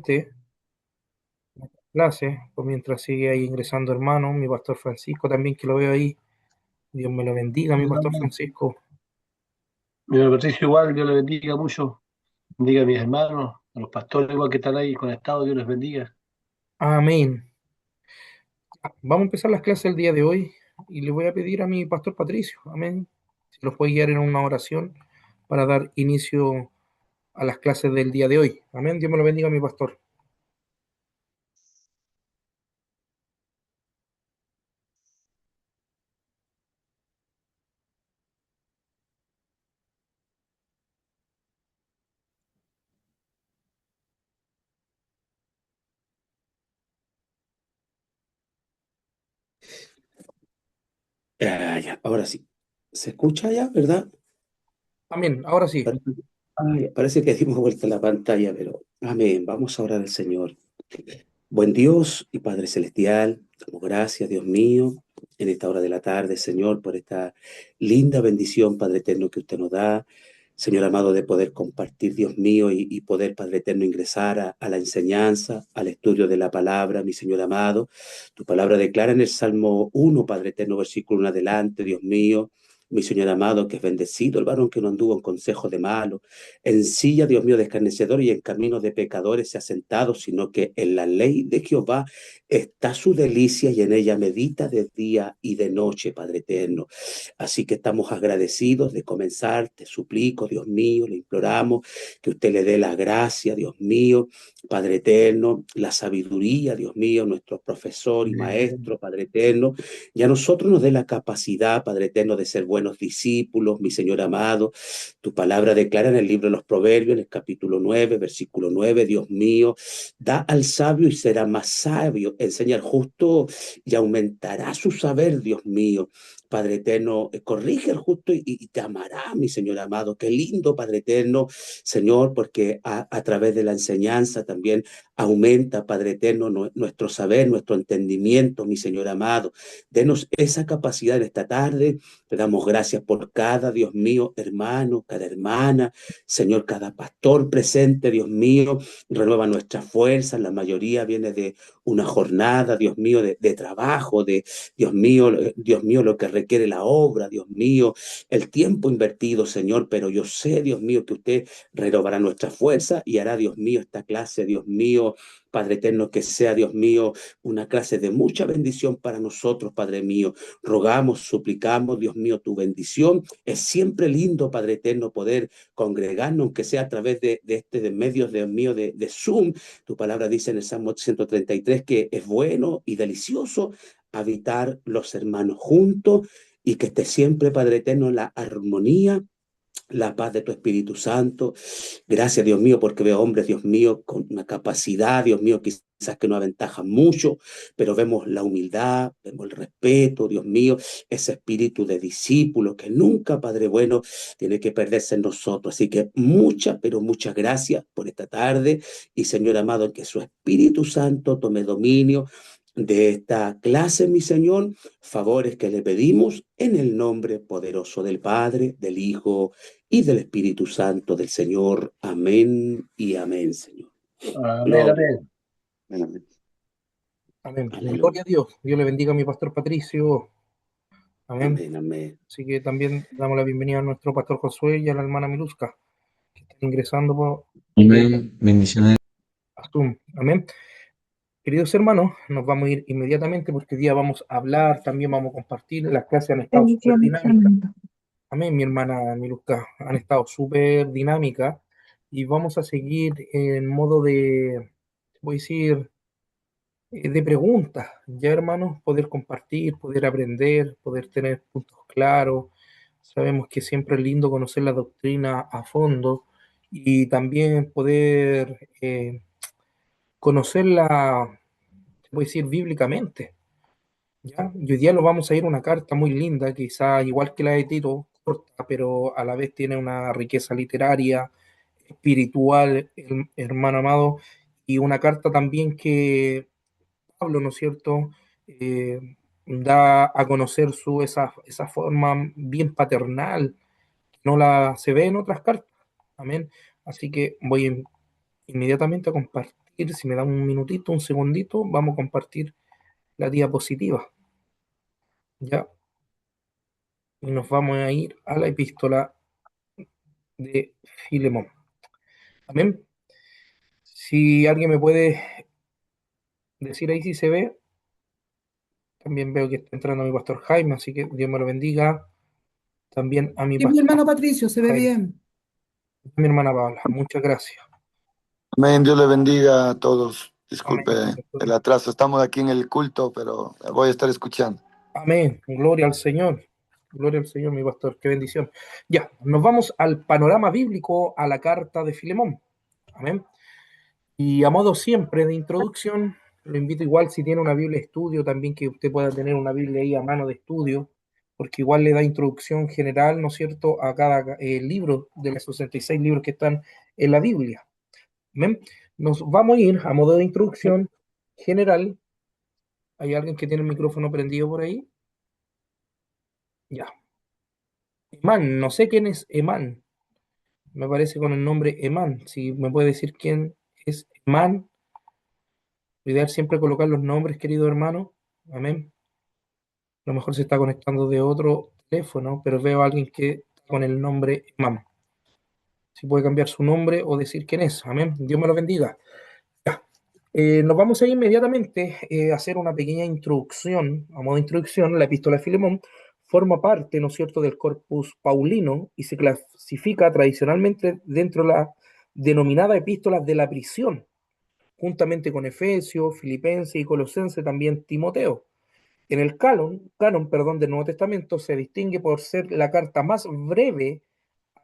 inmediatamente la clase, pues mientras sigue ahí ingresando hermano, mi pastor Francisco también que lo veo ahí. Dios me lo bendiga, mi pastor Francisco. Mi hermano Patricio, igual, Dios le bendiga mucho. Bendiga a mis hermanos, a los pastores igual que están ahí conectados, Dios les bendiga. Amén. Vamos a empezar las clases el día de hoy y le voy a pedir a mi pastor Patricio, amén, si los puede guiar en una oración para dar inicio a las clases del día de hoy. Amén. Dios me lo bendiga, mi pastor. Ya, ahora sí. ¿Se escucha ya, verdad? Amén. Ahora sí. Parece que dimos vuelta a la pantalla, pero amén. Vamos a orar al Señor. Buen Dios y Padre Celestial, damos gracias, Dios mío, en esta hora de la tarde, Señor, por esta linda bendición, Padre Eterno, que usted nos da. Señor amado, de poder compartir, Dios mío, y poder, Padre Eterno, ingresar a la enseñanza, al estudio de la palabra, mi Señor amado. Tu palabra declara en el Salmo 1, Padre Eterno, versículo 1 adelante, Dios mío, mi Señor amado, que es bendecido el varón que no anduvo en consejo de malos, en silla, Dios mío, de escarnecedor y en camino de pecadores se ha sentado, sino que en la ley de Jehová está su delicia y en ella medita de día y de noche, Padre eterno. Así que estamos agradecidos de comenzar, te suplico, Dios mío, le imploramos que usted le dé la gracia, Dios mío, Padre eterno, la sabiduría, Dios mío, nuestro profesor y maestro, Padre eterno, y a nosotros nos dé la capacidad, Padre eterno, de ser buenos discípulos, mi Señor amado. Tu palabra declara en el libro de los Proverbios, en el capítulo 9, versículo 9, Dios mío, da al sabio y será más sabio, enseña al justo y aumentará su saber, Dios mío. Padre eterno, corrige al justo y te amará, mi Señor amado. Qué lindo, Padre eterno, Señor, porque a través de la enseñanza también aumenta, Padre eterno, nuestro saber, nuestro entendimiento, mi Señor amado. Denos esa capacidad en esta tarde. Te damos gracias por cada, Dios mío, hermano, cada hermana, Señor, cada pastor presente, Dios mío. Renueva nuestras fuerzas. La mayoría viene de una jornada, Dios mío, de trabajo, de Dios mío, lo que requiere la obra, Dios mío, el tiempo invertido, Señor, pero yo sé, Dios mío, que usted renovará nuestra fuerza y hará, Dios mío, esta clase, Dios mío, Padre eterno, que sea, Dios mío, una clase de mucha bendición para nosotros, Padre mío. Rogamos, suplicamos, Dios mío, tu bendición. Es siempre lindo, Padre eterno, poder congregarnos, aunque sea a través de medios, Dios mío, de Zoom. Tu palabra dice en el Salmo 133 que es bueno y delicioso habitar los hermanos juntos y que esté siempre, Padre eterno, la armonía, la paz de tu Espíritu Santo. Gracias, Dios mío, porque veo hombres, Dios mío, con una capacidad, Dios mío, quizás que no aventajan mucho, pero vemos la humildad, vemos el respeto, Dios mío, ese espíritu de discípulo que nunca, Padre bueno, tiene que perderse en nosotros. Así que muchas, pero muchas gracias por esta tarde y Señor amado, que su Espíritu Santo tome dominio de esta clase, mi Señor, favores que le pedimos en el nombre poderoso del Padre, del Hijo y del Espíritu Santo del Señor. Amén y amén, Señor. Amén, Gloria. amén. Amén. Amén. Aleluya. Gloria a Dios. Dios le bendiga a mi pastor Patricio. Amén. Amén, amén. Así que también damos la bienvenida a nuestro pastor Josué y a la hermana Miluska, que están ingresando por Amén. Bendiciones. a Zoom. Amén. Queridos hermanos, nos vamos a ir inmediatamente porque hoy día vamos a hablar, también vamos a compartir. Las clases han estado súper Bendiciones, dinámicas. hermanito. Amén, mi hermana Miluska, han estado súper dinámicas y vamos a seguir en modo de, voy a decir, de preguntas, ya hermanos, poder compartir, poder aprender, poder tener puntos claros. Sabemos que siempre es lindo conocer la doctrina a fondo y también poder conocerla, voy a decir, bíblicamente. ¿Ya? Y hoy día nos vamos a ir a una carta muy linda, quizá igual que la de Tito, corta, pero a la vez tiene una riqueza literaria, espiritual, hermano amado, y una carta también que Pablo, ¿no es cierto?, da a conocer esa forma bien paternal, que no la se ve en otras cartas. Amén. Así que voy inmediatamente a compartir compartir, si me dan un minutito, un segundito, vamos a compartir la diapositiva, ¿ya? Y nos vamos a ir a la epístola de Filemón. Amén. Si alguien me puede decir ahí si se ve, también veo que está entrando mi pastor Jaime, así que Dios me lo bendiga. También a mi Y mi pastor hermano Patricio, se ve Jaime, bien. mi hermana Paula, muchas gracias. Amén, Dios le bendiga a todos. Amén. Disculpe el atraso, estamos aquí en el culto, pero voy a estar escuchando. Amén. Gloria al Señor. Gloria al Señor, mi pastor. Qué bendición. Ya, nos vamos al panorama bíblico, a la carta de Filemón. Amén. Y a modo siempre de introducción, lo invito igual si tiene una Biblia de estudio, también que usted pueda tener una Biblia ahí a mano de estudio, porque igual le da introducción general, ¿no es cierto?, a cada libro de los 66 libros que están en la Biblia. Amén. Nos vamos a ir a modo de introducción general. ¿Hay alguien que tiene el micrófono prendido por ahí? Ya. Emán, no sé quién es Emán. Me parece con el nombre Emán. Si me puede decir quién es Emán. Lo ideal siempre colocar los nombres, querido hermano. Amén. A lo mejor se está conectando de otro teléfono, pero veo a alguien que está con el nombre Emán. Si puede cambiar su nombre o decir quién es. Amén. Dios me lo bendiga. Ya. Nos vamos a ir inmediatamente a hacer una pequeña introducción. A modo de introducción, la epístola de Filemón forma parte, ¿no es cierto?, del corpus paulino y se clasifica tradicionalmente dentro de la denominada epístola de la prisión, juntamente con Efesios, Filipenses y Colosenses, también Timoteo. En el canon, del Nuevo Testamento se distingue por ser la carta más breve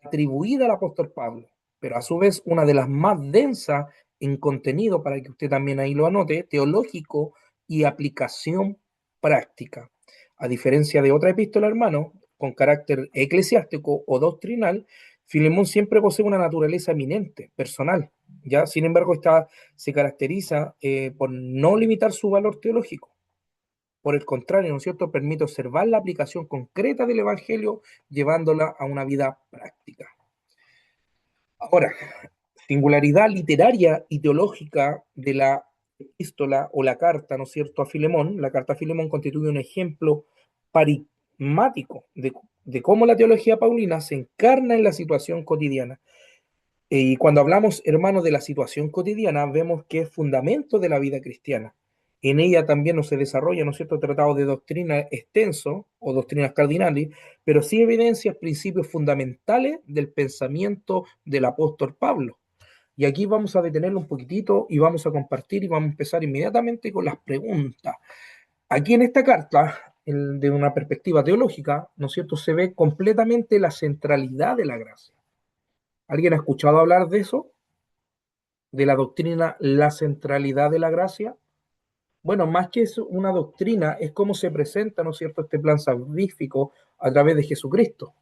atribuida al apóstol Pablo, pero a su vez una de las más densas en contenido, para que usted también ahí lo anote, teológico y aplicación práctica. A diferencia de otra epístola, hermano, con carácter eclesiástico o doctrinal, Filemón siempre posee una naturaleza eminente, personal. ¿Ya? Sin embargo, esta se caracteriza por no limitar su valor teológico. Por el contrario, ¿no es cierto?, permite observar la aplicación concreta del Evangelio llevándola a una vida práctica. Ahora, singularidad literaria y teológica de la epístola o la carta, ¿no es cierto?, a Filemón. La carta a Filemón constituye un ejemplo paradigmático de cómo la teología paulina se encarna en la situación cotidiana. Y cuando hablamos, hermanos, de la situación cotidiana, vemos que es fundamento de la vida cristiana. En ella también no se desarrolla, ¿no es cierto?, tratado de doctrina extenso o doctrinas cardinales, pero sí evidencias principios fundamentales del pensamiento del apóstol Pablo. Y aquí vamos a detenerlo un poquitito y vamos a compartir y vamos a empezar inmediatamente con las preguntas. Aquí en esta carta, de una perspectiva teológica, ¿no es cierto?, se ve completamente la centralidad de la gracia. ¿Alguien ha escuchado hablar de eso? De la doctrina, la centralidad de la gracia. Bueno, más que es una doctrina, es cómo se presenta, ¿no es cierto?, este plan salvífico a través de Jesucristo.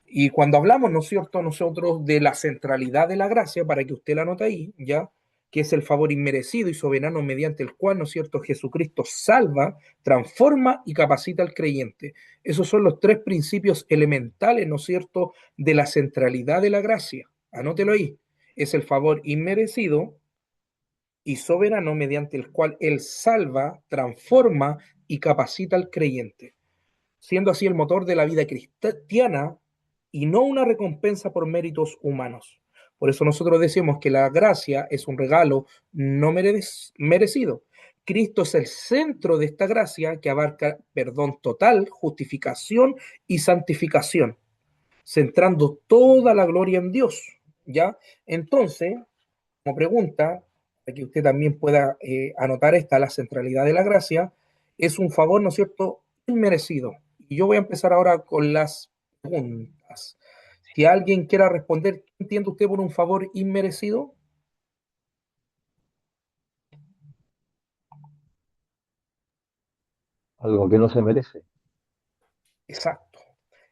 Y cuando hablamos, ¿no es cierto?, nosotros de la centralidad de la gracia, para que usted la anote ahí, ¿ya?, que es el favor inmerecido y soberano mediante el cual, ¿no es cierto?, Jesucristo salva, transforma y capacita al creyente. Esos son los tres principios elementales, ¿no es cierto?, de la centralidad de la gracia. Anótelo ahí. Es el favor inmerecido y soberano mediante el cual Él salva, transforma y capacita al creyente, siendo así el motor de la vida cristiana y no una recompensa por méritos humanos. Por eso nosotros decimos que la gracia es un regalo no merecido. Cristo es el centro de esta gracia que abarca perdón total, justificación y santificación, centrando toda la gloria en Dios. ¿Ya? Entonces, como pregunta, para que usted también pueda anotar esta, la centralidad de la gracia, es un favor, ¿no es cierto?, inmerecido. Y yo voy a empezar ahora con las preguntas. Si alguien quiera responder, ¿qué entiende usted por un favor inmerecido? Algo que no se merece. Exacto.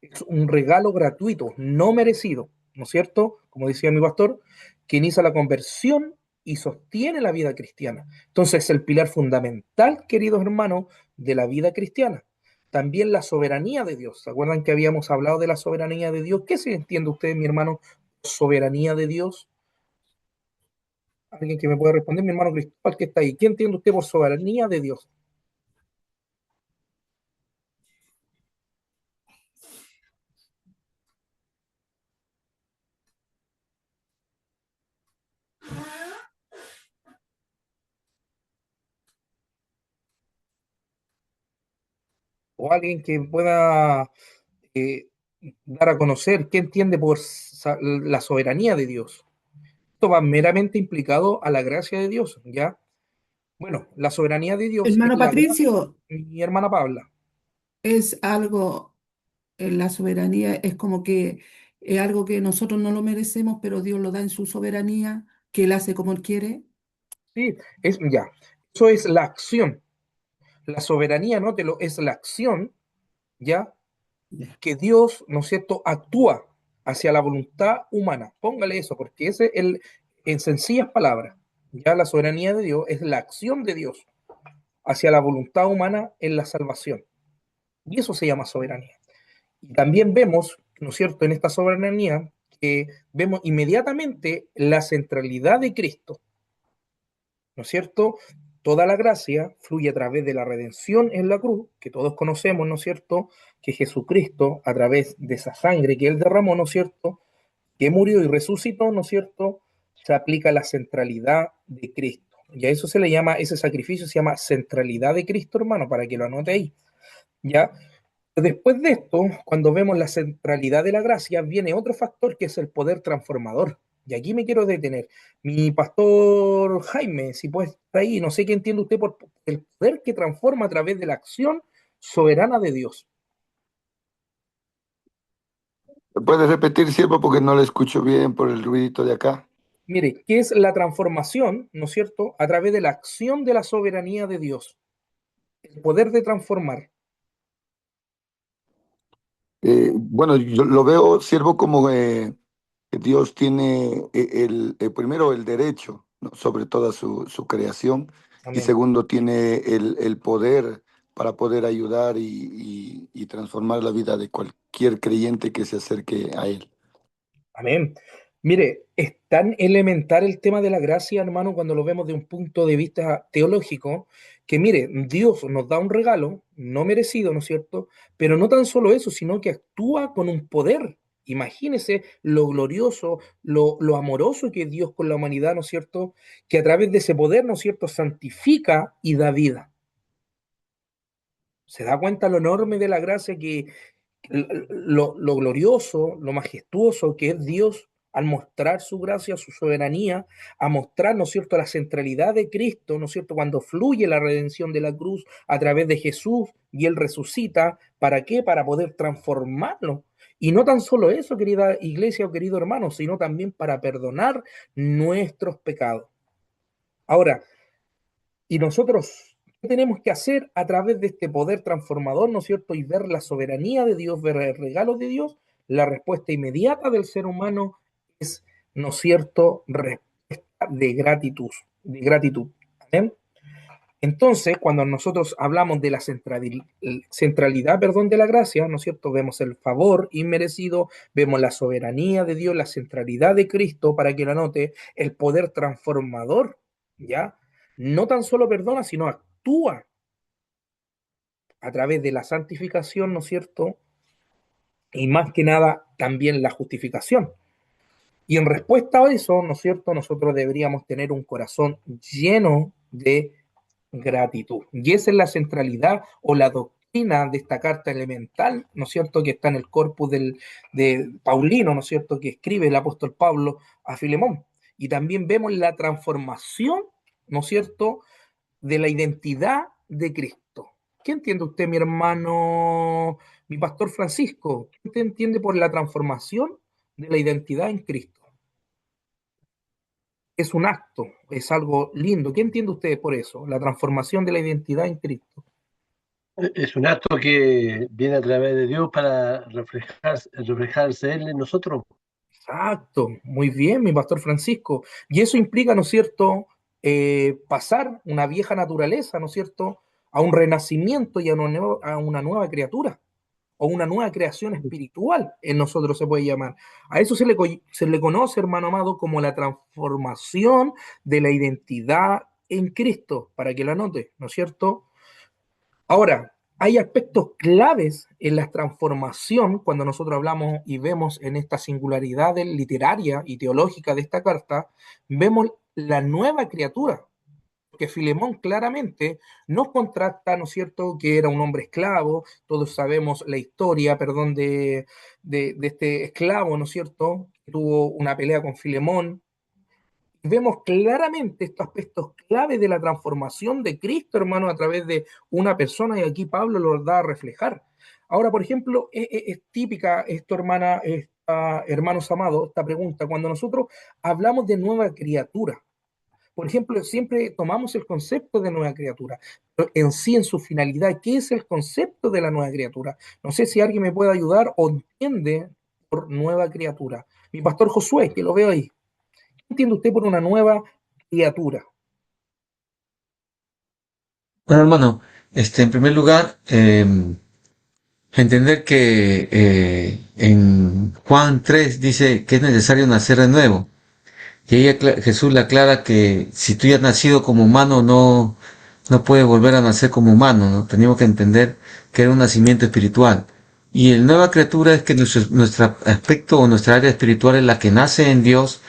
Es un regalo gratuito, no merecido, ¿no es cierto? Como decía mi pastor, que inicia la conversión y sostiene la vida cristiana. Entonces, es el pilar fundamental, queridos hermanos, de la vida cristiana. También la soberanía de Dios. ¿Se acuerdan que habíamos hablado de la soberanía de Dios? ¿Qué se entiende usted, mi hermano, soberanía de Dios? Alguien que me pueda responder, mi hermano Cristóbal, que está ahí. ¿Qué entiende usted por soberanía de Dios? O alguien que pueda eh, dar a conocer qué entiende por la soberanía de Dios. Esto va meramente implicado a la gracia de Dios, ¿ya? Bueno, la soberanía de Dios es Hermano la gracia, Patricio, mi hermana Paula. es algo, la soberanía es como que es algo que nosotros no lo merecemos, pero Dios lo da en su soberanía, que Él hace como Él quiere. Sí, es ya. Eso es la acción. La soberanía, no te lo es la acción, ¿ya? Ya. Que Dios, ¿no es cierto?, actúa hacia la voluntad humana. Póngale eso, porque ese es el, en sencillas palabras, ya la soberanía de Dios es la acción de Dios hacia la voluntad humana en la salvación. Y eso se llama soberanía. Y también vemos, ¿no es cierto?, en esta soberanía que vemos inmediatamente la centralidad de Cristo, ¿no es cierto? Toda la gracia fluye a través de la redención en la cruz, que todos conocemos, ¿no es cierto? Que Jesucristo, a través de esa sangre que Él derramó, ¿no es cierto? Que murió y resucitó, ¿no es cierto? Se aplica la centralidad de Cristo. Y a eso se le llama, ese sacrificio se llama centralidad de Cristo, hermano, para que lo anote ahí. ¿Ya? Después de esto, cuando vemos la centralidad de la gracia, viene otro factor que es el poder transformador. Y aquí me quiero detener. Mi pastor Jaime, si puede estar ahí, no sé qué entiende usted por el poder que transforma a través de la acción soberana de Dios. ¿Puedes repetir, siervo, porque no lo escucho bien por el ruidito de acá? Mire, ¿qué es la transformación, no es cierto? A través de la acción de la soberanía de Dios. El poder de transformar. Bueno, yo lo veo, siervo, como que Dios tiene primero el derecho, ¿no?, sobre toda su creación, y Amén. segundo tiene el poder para poder ayudar y transformar la vida de cualquier creyente que se acerque a Él. Amén. Mire, es tan elemental el tema de la gracia, hermano, cuando lo vemos de un punto de vista teológico, que mire, Dios nos da un regalo no merecido, ¿no es cierto? Pero no tan solo eso, sino que actúa con un poder. Imagínese lo glorioso, lo amoroso que es Dios con la humanidad, ¿no es cierto? Que a través de ese poder, ¿no es cierto?, santifica y da vida. ¿Se da cuenta lo enorme de la gracia que, lo glorioso, lo majestuoso que es Dios al mostrar su gracia, su soberanía, a mostrar, ¿no es cierto?, la centralidad de Cristo, ¿no es cierto?, cuando fluye la redención de la cruz a través de Jesús y Él resucita, ¿para qué? Para poder transformarlo. Y no tan solo eso, querida iglesia o querido hermano, sino también para perdonar nuestros pecados. Ahora, y nosotros, ¿qué tenemos que hacer a través de este poder transformador, ¿no es cierto? Y ver la soberanía de Dios, ver el regalo de Dios. La respuesta inmediata del ser humano es, ¿no es cierto?, respuesta de gratitud, de gratitud. ¿Amén? Entonces, cuando nosotros hablamos de la centralidad, perdón, de la gracia, ¿no es cierto? Vemos el favor inmerecido, vemos la soberanía de Dios, la centralidad de Cristo, para que lo anote, el poder transformador, ¿ya? No tan solo perdona, sino actúa a través de la santificación, ¿no es cierto? Y más que nada, también la justificación. Y en respuesta a eso, ¿no es cierto? Nosotros deberíamos tener un corazón lleno de gratitud. Y esa es la centralidad o la doctrina de esta carta elemental, ¿no es cierto?, que está en el corpus de Paulino, ¿no es cierto?, que escribe el apóstol Pablo a Filemón. Y también vemos la transformación, ¿no es cierto?, de la identidad de Cristo. ¿Qué entiende usted, mi hermano, mi pastor Francisco? ¿Qué usted entiende por la transformación de la identidad en Cristo? Es un acto, es algo lindo. ¿Qué entiende usted por eso? La transformación de la identidad en Cristo. Es un acto que viene a través de Dios para reflejarse Él en nosotros. Exacto, muy bien, mi pastor Francisco. Y eso implica, ¿no es cierto?, pasar una vieja naturaleza, ¿no es cierto?, a un renacimiento y a una nueva criatura. o una nueva creación espiritual en nosotros se puede llamar. A eso se le conoce, hermano amado, como la transformación de la identidad en Cristo, para que lo anote, ¿no es cierto? Ahora, hay aspectos claves en la transformación cuando nosotros hablamos y vemos en esta singularidad literaria y teológica de esta carta, vemos la nueva criatura, que Filemón claramente nos contrasta, ¿no es cierto?, que era un hombre esclavo, todos sabemos la historia, perdón, de este esclavo, ¿no es cierto?, que tuvo una pelea con Filemón. Vemos claramente estos aspectos clave de la transformación de Cristo, hermano, a través de una persona, y aquí Pablo lo da a reflejar. Ahora, por ejemplo, es típica esto, hermana, hermanos amados, esta pregunta, cuando nosotros hablamos de nueva criatura. Por ejemplo, siempre tomamos el concepto de nueva criatura, pero en sí, en su finalidad, ¿qué es el concepto de la nueva criatura? No sé si alguien me puede ayudar o entiende por nueva criatura. Mi pastor Josué, que lo veo ahí. ¿Qué entiende usted por una nueva criatura? Bueno, hermano, en primer lugar, entender que en Juan 3 dice que es necesario nacer de nuevo. Y ahí Jesús le aclara que si tú ya has nacido como humano, no puedes volver a nacer como humano, ¿no? Teníamos que entender que era un nacimiento espiritual. Y el nueva criatura es que nuestro aspecto o nuestra área espiritual es la que nace en Dios,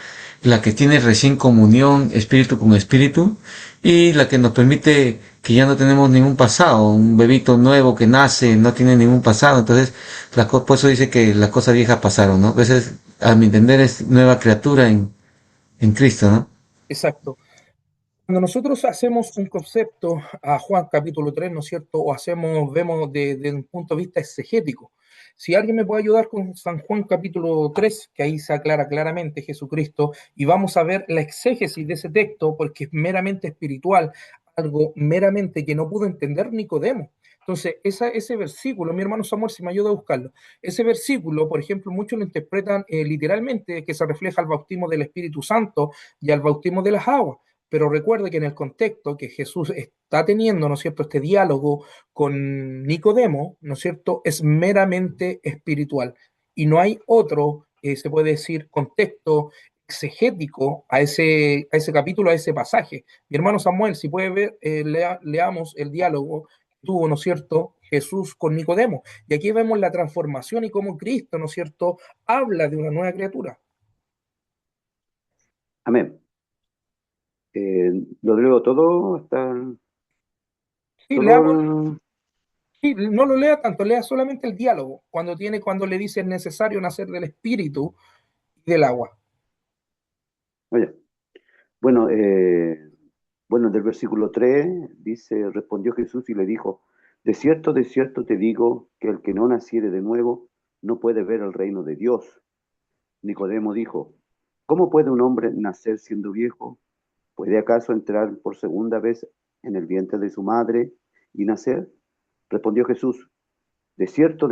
la que tiene recién comunión espíritu con espíritu y la que nos permite que ya no tenemos ningún pasado, un bebito nuevo que nace no tiene ningún pasado, entonces por eso dice que las cosas viejas pasaron, ¿no? Entonces, a mi entender es nueva criatura en Cristo, ¿no? Exacto. Cuando nosotros hacemos un concepto a Juan capítulo 3, ¿no es cierto? O vemos desde un punto de vista exegético. Si alguien me puede ayudar con San Juan capítulo 3, que ahí se aclara claramente Jesucristo, y vamos a ver la exégesis de ese texto, porque es meramente espiritual, algo meramente que no pudo entender Nicodemo. Entonces, ese versículo, mi hermano Samuel, si me ayuda a buscarlo, ese versículo, por ejemplo, muchos lo interpretan literalmente, que se refleja al bautismo del Espíritu Santo y al bautismo de las aguas. Pero recuerde que en el contexto que Jesús está teniendo, ¿no es cierto?, este diálogo con Nicodemo, ¿no es cierto?, es meramente espiritual. Y no hay otro, se puede decir, contexto exegético a ese capítulo, a ese pasaje. Mi hermano Samuel, si puede ver, leamos el diálogo que tuvo, ¿no es cierto?, Jesús con Nicodemo. Y aquí vemos la transformación y cómo Cristo, ¿no es cierto?, habla de una nueva criatura. Amén. Lo leo todo, está Sí, todo leamos. Sí, no lo lea tanto, lea solamente el diálogo, cuando le dice es necesario nacer del espíritu y del agua. oye. Bueno, del versículo 3 dice, respondió Jesús y le dijo, de cierto te digo que el que no naciere de nuevo no puede ver el reino de Dios. Nicodemo dijo, ¿cómo puede un hombre nacer siendo viejo? ¿Puede acaso entrar por segunda vez en el vientre de su madre y nacer? Respondió Jesús, de cierto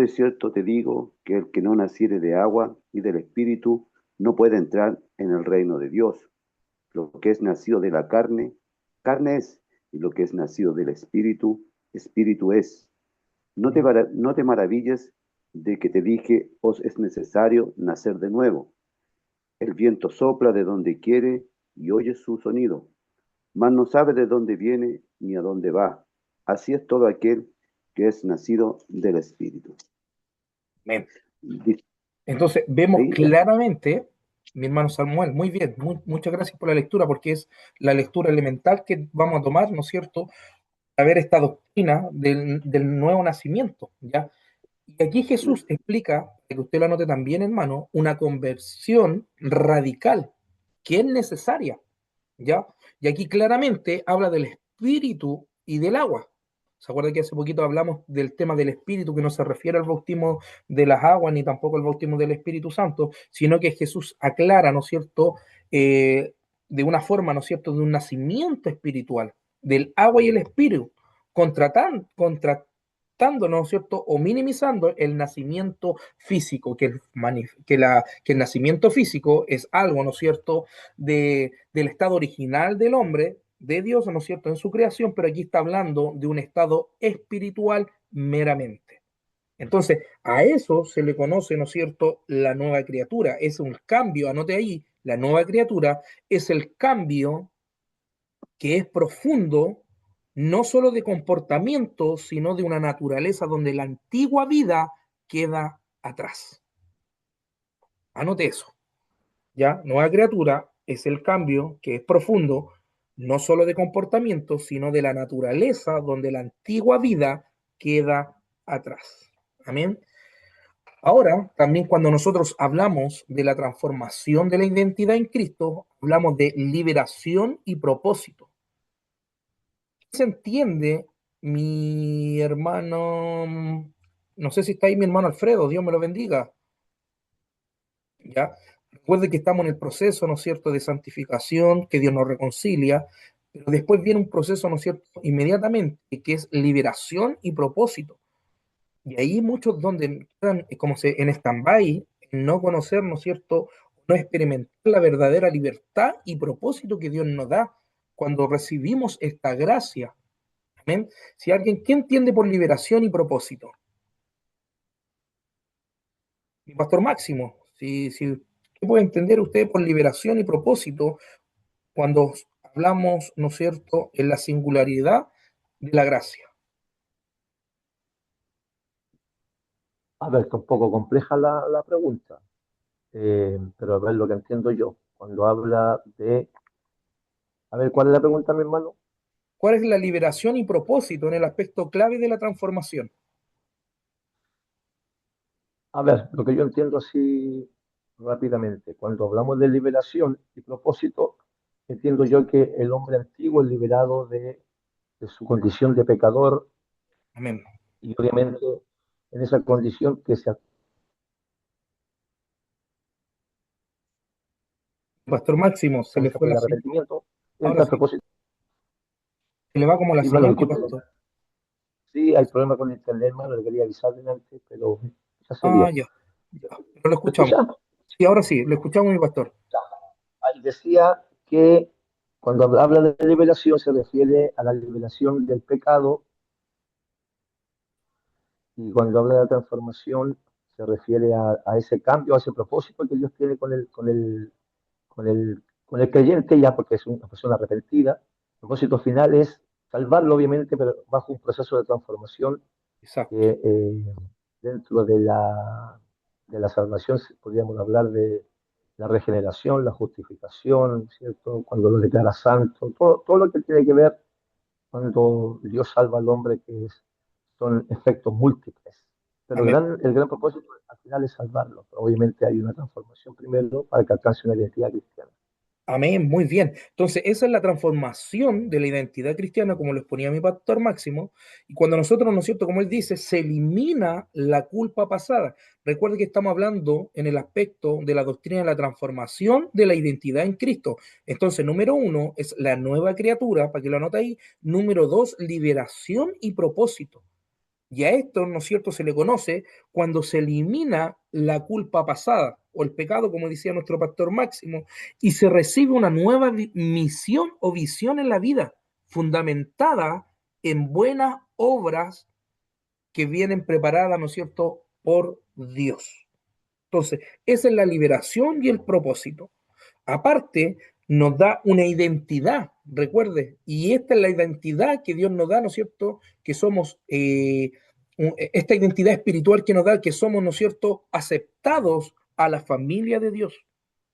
te digo que el que no naciere de agua y del espíritu no puede entrar en el reino de Dios. Lo que es nacido de la carne, carne es, y lo que es nacido del espíritu, espíritu es. No te maravilles de que te dije, os es necesario nacer de nuevo. El viento sopla de donde quiere y oyes su sonido, mas no sabe de dónde viene ni a dónde va. Así es todo aquel que es nacido del espíritu. Amén. Dice Entonces vemos ahí, claramente, mi hermano Samuel, muy bien, muchas gracias por la lectura, porque es la lectura elemental que vamos a tomar, ¿no es cierto?, para ver esta doctrina del nuevo nacimiento, ¿ya? Y aquí Jesús explica, que usted lo anote también, hermano, una conversión radical que es necesaria, ¿ya? Y aquí claramente habla del espíritu y del agua. ¿Se acuerda que hace poquito hablamos del tema del espíritu, que no se refiere al bautismo de las aguas ni tampoco al bautismo del Espíritu Santo, sino que Jesús aclara, ¿no es cierto?, de una forma, ¿no es cierto?, de un nacimiento espiritual, del agua y el espíritu, contratando, ¿no es cierto?, o minimizando el nacimiento físico, que el nacimiento físico es algo, ¿no es cierto?, del estado original del hombre, de Dios, ¿no es cierto?, en su creación, pero aquí está hablando de un estado espiritual meramente. Entonces, a eso se le conoce, ¿no es cierto?, la nueva criatura. Es un cambio, anote ahí, la nueva criatura es el cambio que es profundo, no solo de comportamiento, sino de una naturaleza donde la antigua vida queda atrás. Anote eso, ¿ya? Nueva criatura es el cambio que es profundo, no solo de comportamiento, sino de la naturaleza donde la antigua vida queda atrás. Amén. Ahora, también cuando nosotros hablamos de la transformación de la identidad en Cristo, hablamos de liberación y propósito. ¿Qué se entiende, mi hermano? No sé si está ahí mi hermano Alfredo, Dios me lo bendiga. ¿Ya? Recuerde que estamos en el proceso, ¿no es cierto?, de santificación, que Dios nos reconcilia, pero después viene un proceso, ¿no es cierto?, inmediatamente, que es liberación y propósito. Y ahí muchos donde quedan como en stand-by, en no conocer, ¿no es cierto?, no experimentar la verdadera libertad y propósito que Dios nos da cuando recibimos esta gracia. Amén. Si alguien, ¿qué entiende por liberación y propósito? Mi pastor Máximo, ¿qué puede entender usted por liberación y propósito cuando hablamos, ¿no es cierto?, en la singularidad de la gracia? A ver, está un poco compleja la pregunta, pero a ver lo que entiendo yo. Cuando habla de... A ver, ¿cuál es la pregunta, mi hermano? ¿Cuál es la liberación y propósito en el aspecto clave de la transformación? A ver, lo que yo entiendo así rápidamente, cuando hablamos de liberación y propósito, entiendo yo que el hombre antiguo es liberado de su condición de pecador Amén. y obviamente en esa condición que se Pastor Máximo, se le alcanza fue por el la señal. arrepentimiento, Ahora entra el sí, propósito. se le va como la Sí, bueno, señal, mi disculpe, pastor. sí hay problemas con el internet, hermano, le quería avisarle antes, pero ya Ah, sería. ya, ya. Pero lo ¿Me escuchamos. escucha? Sí, ahora sí, lo escuchamos, mi pastor. Ahí decía que cuando habla de liberación se refiere a la liberación del pecado y cuando habla de la transformación se refiere a ese cambio, a ese propósito que Dios tiene con el creyente, ya porque es una persona arrepentida. El propósito final es salvarlo, obviamente, pero bajo un proceso de transformación Exacto. que dentro de la salvación podríamos hablar de la regeneración, la justificación, ¿cierto? Cuando lo declara santo, todo lo que tiene que ver cuando Dios salva al hombre, son efectos múltiples. Pero Amén. el gran propósito al final es salvarlo. Obviamente hay una transformación primero para que alcance una identidad cristiana. Amén, muy bien. Entonces, esa es la transformación de la identidad cristiana, como lo exponía mi pastor Máximo. Y cuando nosotros, ¿no es cierto?, como él dice, se elimina la culpa pasada. Recuerde que estamos hablando en el aspecto de la doctrina de la transformación de la identidad en Cristo. Entonces, número uno es la nueva criatura, para que lo anote ahí. Número dos, liberación y propósito. Y a esto, ¿no es cierto?, se le conoce cuando se elimina la culpa pasada o el pecado, como decía nuestro pastor Máximo, y se recibe una nueva misión o visión en la vida, fundamentada en buenas obras que vienen preparadas, ¿no es cierto?, por Dios. Entonces, esa es la liberación y el propósito. Aparte, nos da una identidad, recuerde, y esta es la identidad que Dios nos da, ¿no es cierto? Que somos, esta identidad espiritual que nos da, que somos, ¿no es cierto?, aceptados a la familia de Dios.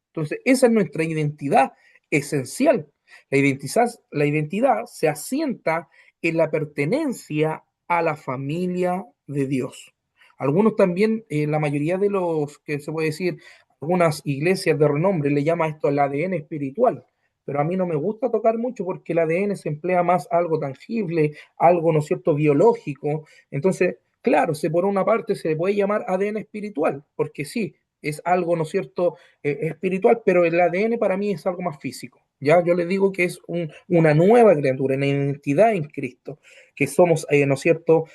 Entonces, esa es nuestra identidad esencial. La identidad se asienta en la pertenencia a la familia de Dios. Algunos también, la mayoría de los que se puede decir, algunas iglesias de renombre le llama esto el ADN espiritual, pero a mí no me gusta tocar mucho porque el ADN se emplea más algo tangible, algo, ¿no es cierto?, biológico. Entonces, claro, por una parte se le puede llamar ADN espiritual, porque sí, es algo, ¿no es cierto?, espiritual, pero el ADN para mí es algo más físico. Ya yo le digo que es una nueva criatura, una identidad en Cristo, que somos, ¿no es cierto?,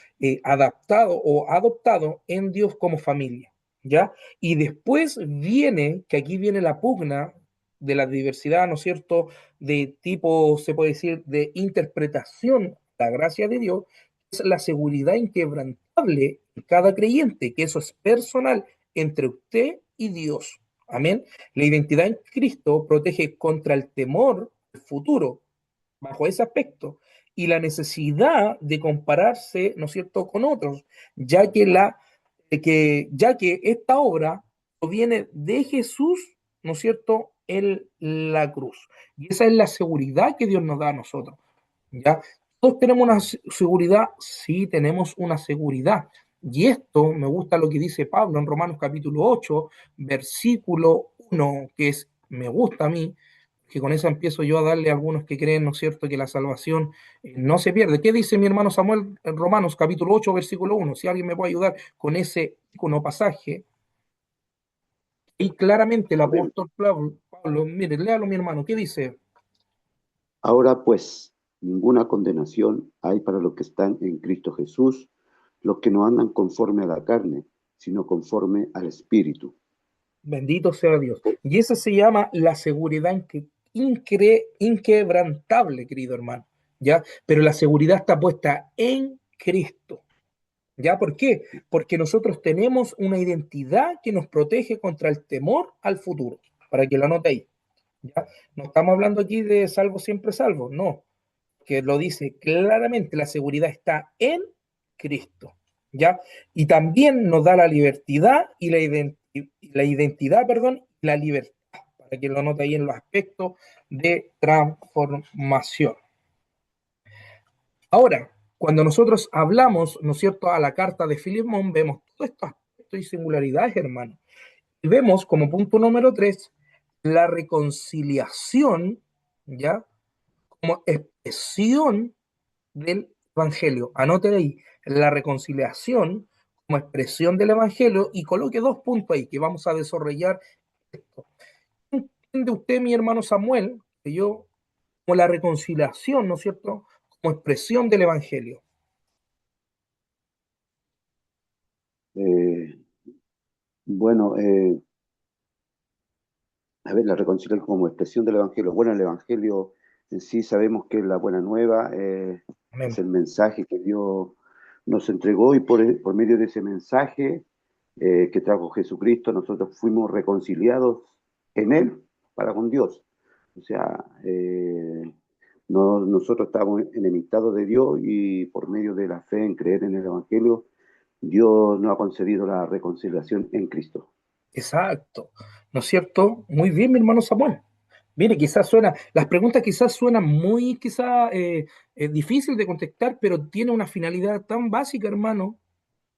adaptados o adoptados en Dios como familia. ¿Ya? Y después viene, que aquí viene la pugna de la diversidad, ¿no es cierto?, de tipo, se puede decir, de interpretación, la gracia de Dios, es la seguridad inquebrantable en cada creyente, que eso es personal entre usted y Dios. Amén. La identidad en Cristo protege contra el temor del futuro, bajo ese aspecto, y la necesidad de compararse, ¿no es cierto?, con otros, ya que, ya que esta obra proviene de Jesús, ¿no es cierto?, en la cruz. Y esa es la seguridad que Dios nos da a nosotros. ¿Ya? ¿Todos tenemos una seguridad? Sí, tenemos una seguridad. Y esto me gusta lo que dice Pablo en Romanos capítulo 8, versículo 1, que es, me gusta a mí, que con eso empiezo yo a darle a algunos que creen, ¿no es cierto?, que la salvación no se pierde. ¿Qué dice mi hermano Samuel en Romanos capítulo 8, versículo 1? Si alguien me puede ayudar con ese icono pasaje. Y claramente el Amén. apóstol Pablo, mire, léalo mi hermano, ¿qué dice? Ahora pues, ninguna condenación hay para los que están en Cristo Jesús, los que no andan conforme a la carne, sino conforme al Espíritu. Bendito sea Dios. Y esa se llama la seguridad inquebrantable, querido hermano. ¿Ya? Pero la seguridad está puesta en Cristo. ¿Ya? ¿Por qué? Porque nosotros tenemos una identidad que nos protege contra el temor al futuro. Para que lo anote ahí. ¿Ya? No estamos hablando aquí de salvo siempre salvo, no. Que lo dice claramente, la seguridad está en Cristo. ¿Ya? Y también nos da la libertad y la identidad, perdón, la libertad, para que lo anote ahí en los aspectos de transformación. Ahora, cuando nosotros hablamos, ¿no es cierto?, a la carta de Filemón, vemos todos estos aspectos y singularidades, hermano. Y vemos como punto número 3 la reconciliación, ¿ya?, como expresión del Evangelio. Anote ahí, la reconciliación como expresión del Evangelio, y coloque 2 puntos ahí que vamos a desarrollar esto. ¿Entiende usted, mi hermano Samuel, que yo, como la reconciliación, ¿no es cierto?, como expresión del Evangelio? Eh, bueno, a ver, la reconciliación como expresión del Evangelio. Bueno, el Evangelio en sí sabemos que es la buena nueva, es Amén. el mensaje que Dios nos entregó y por medio de ese mensaje que trajo Jesucristo, nosotros fuimos reconciliados en Él para con Dios. O sea, nosotros estábamos enemistados de Dios y por medio de la fe en creer en el Evangelio, Dios nos ha concedido la reconciliación en Cristo. Exacto. ¿No es cierto? Muy bien, mi hermano Samuel. Mire, quizás suena, las preguntas quizás suenan muy, difícil de contestar, pero tiene una finalidad tan básica, hermano,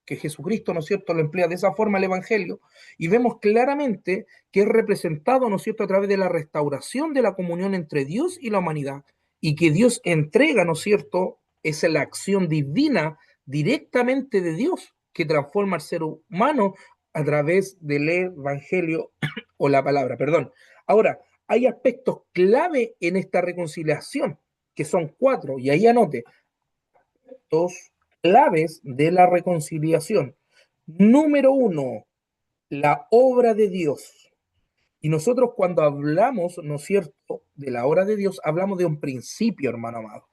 que Jesucristo, ¿no es cierto?, lo emplea de esa forma el Evangelio, y vemos claramente que es representado, ¿no es cierto?, a través de la restauración de la comunión entre Dios y la humanidad, y que Dios entrega, ¿no es cierto?, es la acción divina directamente de Dios que transforma al ser humano a través del Evangelio o la palabra, perdón. Ahora, hay aspectos clave en esta reconciliación, que son 4, y ahí anote, aspectos claves de la reconciliación. Número 1, la obra de Dios. Y nosotros cuando hablamos, ¿no es cierto?, de la obra de Dios, hablamos de un principio, hermano amado.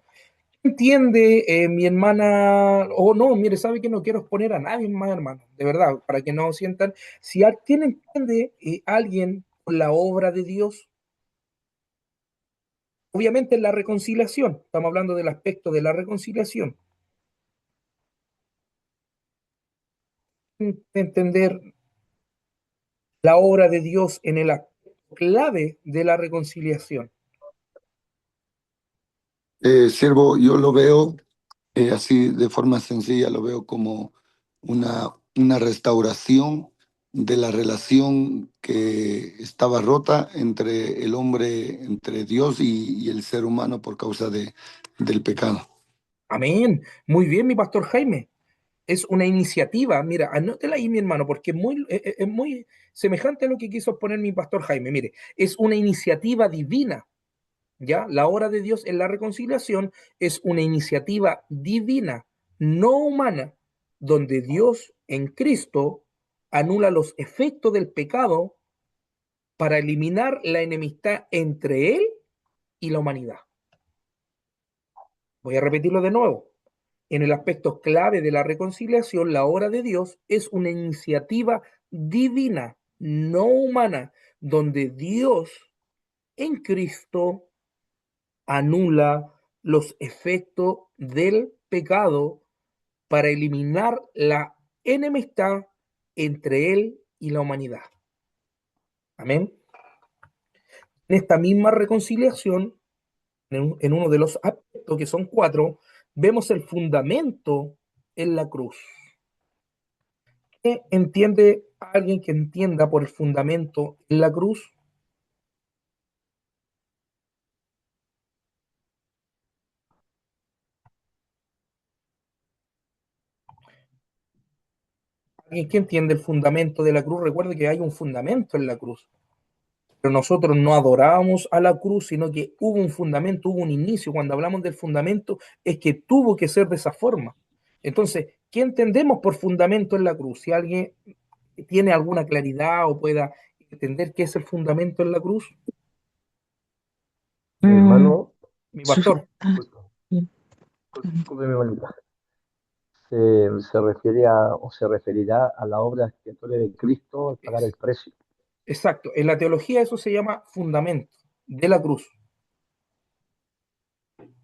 ¿Entiende, mi hermana? O no, mire, sabe que no quiero exponer a nadie más, hermano, de verdad, para que no sientan. Si alguien entiende, alguien con la obra de Dios, obviamente en la reconciliación, estamos hablando del aspecto de la reconciliación. Entender la obra de Dios en el aspecto clave de la reconciliación. Siervo, yo lo veo así de forma sencilla, lo veo como una restauración de la relación que estaba rota entre el hombre, entre Dios y el ser humano por causa del pecado. Amén. Muy bien, mi pastor Jaime. Es una iniciativa, mira, anótela ahí, mi hermano, porque es muy semejante a lo que quiso poner mi pastor Jaime. Mire, es una iniciativa divina, ¿ya? La obra de Dios en la reconciliación es una iniciativa divina, no humana, donde Dios en Cristo anula los efectos del pecado para eliminar la enemistad entre Él y la humanidad. Voy a repetirlo de nuevo. en el aspecto clave de la reconciliación, la obra de Dios es una iniciativa divina, no humana, donde Dios en Cristo anula los efectos del pecado para eliminar la enemistad entre él y la humanidad. Amén. En esta misma reconciliación, en uno de los aspectos, que son 4, vemos el fundamento en la cruz. ¿Qué entiende alguien que entienda por el fundamento en la cruz? ¿Alguien que entiende el fundamento de la cruz? Recuerde que hay un fundamento en la cruz. Pero nosotros no adorábamos a la cruz, sino que hubo un fundamento, hubo un inicio. Cuando hablamos del fundamento, es que tuvo que ser de esa forma. Entonces, ¿qué entendemos por fundamento en la cruz? Si alguien tiene alguna claridad o pueda entender qué es el fundamento en la cruz, Hermano, mi pastor. disculpe mi hermanita. Se refiere o se referirá a la obra expiatoria de Cristo al pagar el precio. Exacto. En la teología eso se llama fundamento de la cruz.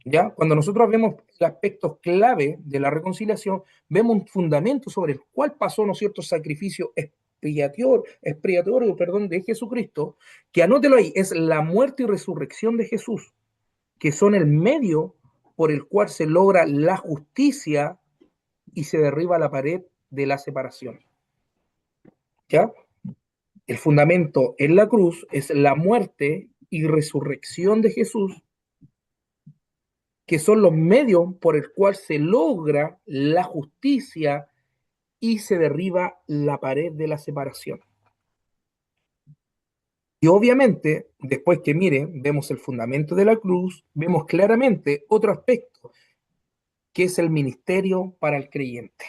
¿Ya? Cuando nosotros vemos el aspecto clave de la reconciliación, vemos un fundamento sobre el cual pasó, ¿no es cierto?, sacrificio expiatorio, de Jesucristo, que anótelo ahí, es la muerte y resurrección de Jesús, que son el medio por el cual se logra la justicia y se derriba la pared de la separación. ¿Ya? El fundamento en la cruz es la muerte y resurrección de Jesús, que son los medios por el cual se logra la justicia y se derriba la pared de la separación. Y obviamente, después que vemos el fundamento de la cruz, vemos claramente otro aspecto, que es el ministerio para el creyente.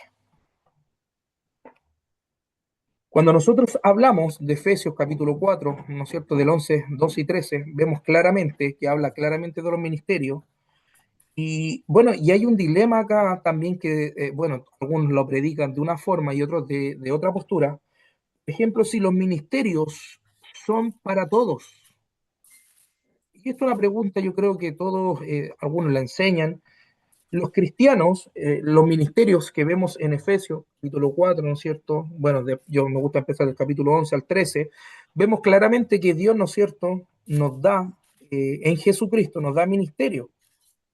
Cuando nosotros hablamos de Efesios capítulo 4, ¿no es cierto?, del 11, 12 y 13, vemos claramente que habla claramente de los ministerios. Y bueno, y hay un dilema acá también que, algunos lo predican de una forma y otros de otra postura. Por ejemplo, si los ministerios son para todos. Y esto es una pregunta, yo creo que todos, algunos la enseñan. Los cristianos, los ministerios que vemos en Efesios, capítulo 4, ¿no es cierto? Bueno, yo me gusta empezar del capítulo 11 al 13, vemos claramente que Dios, ¿no es cierto?, nos da, en Jesucristo, nos da ministerio.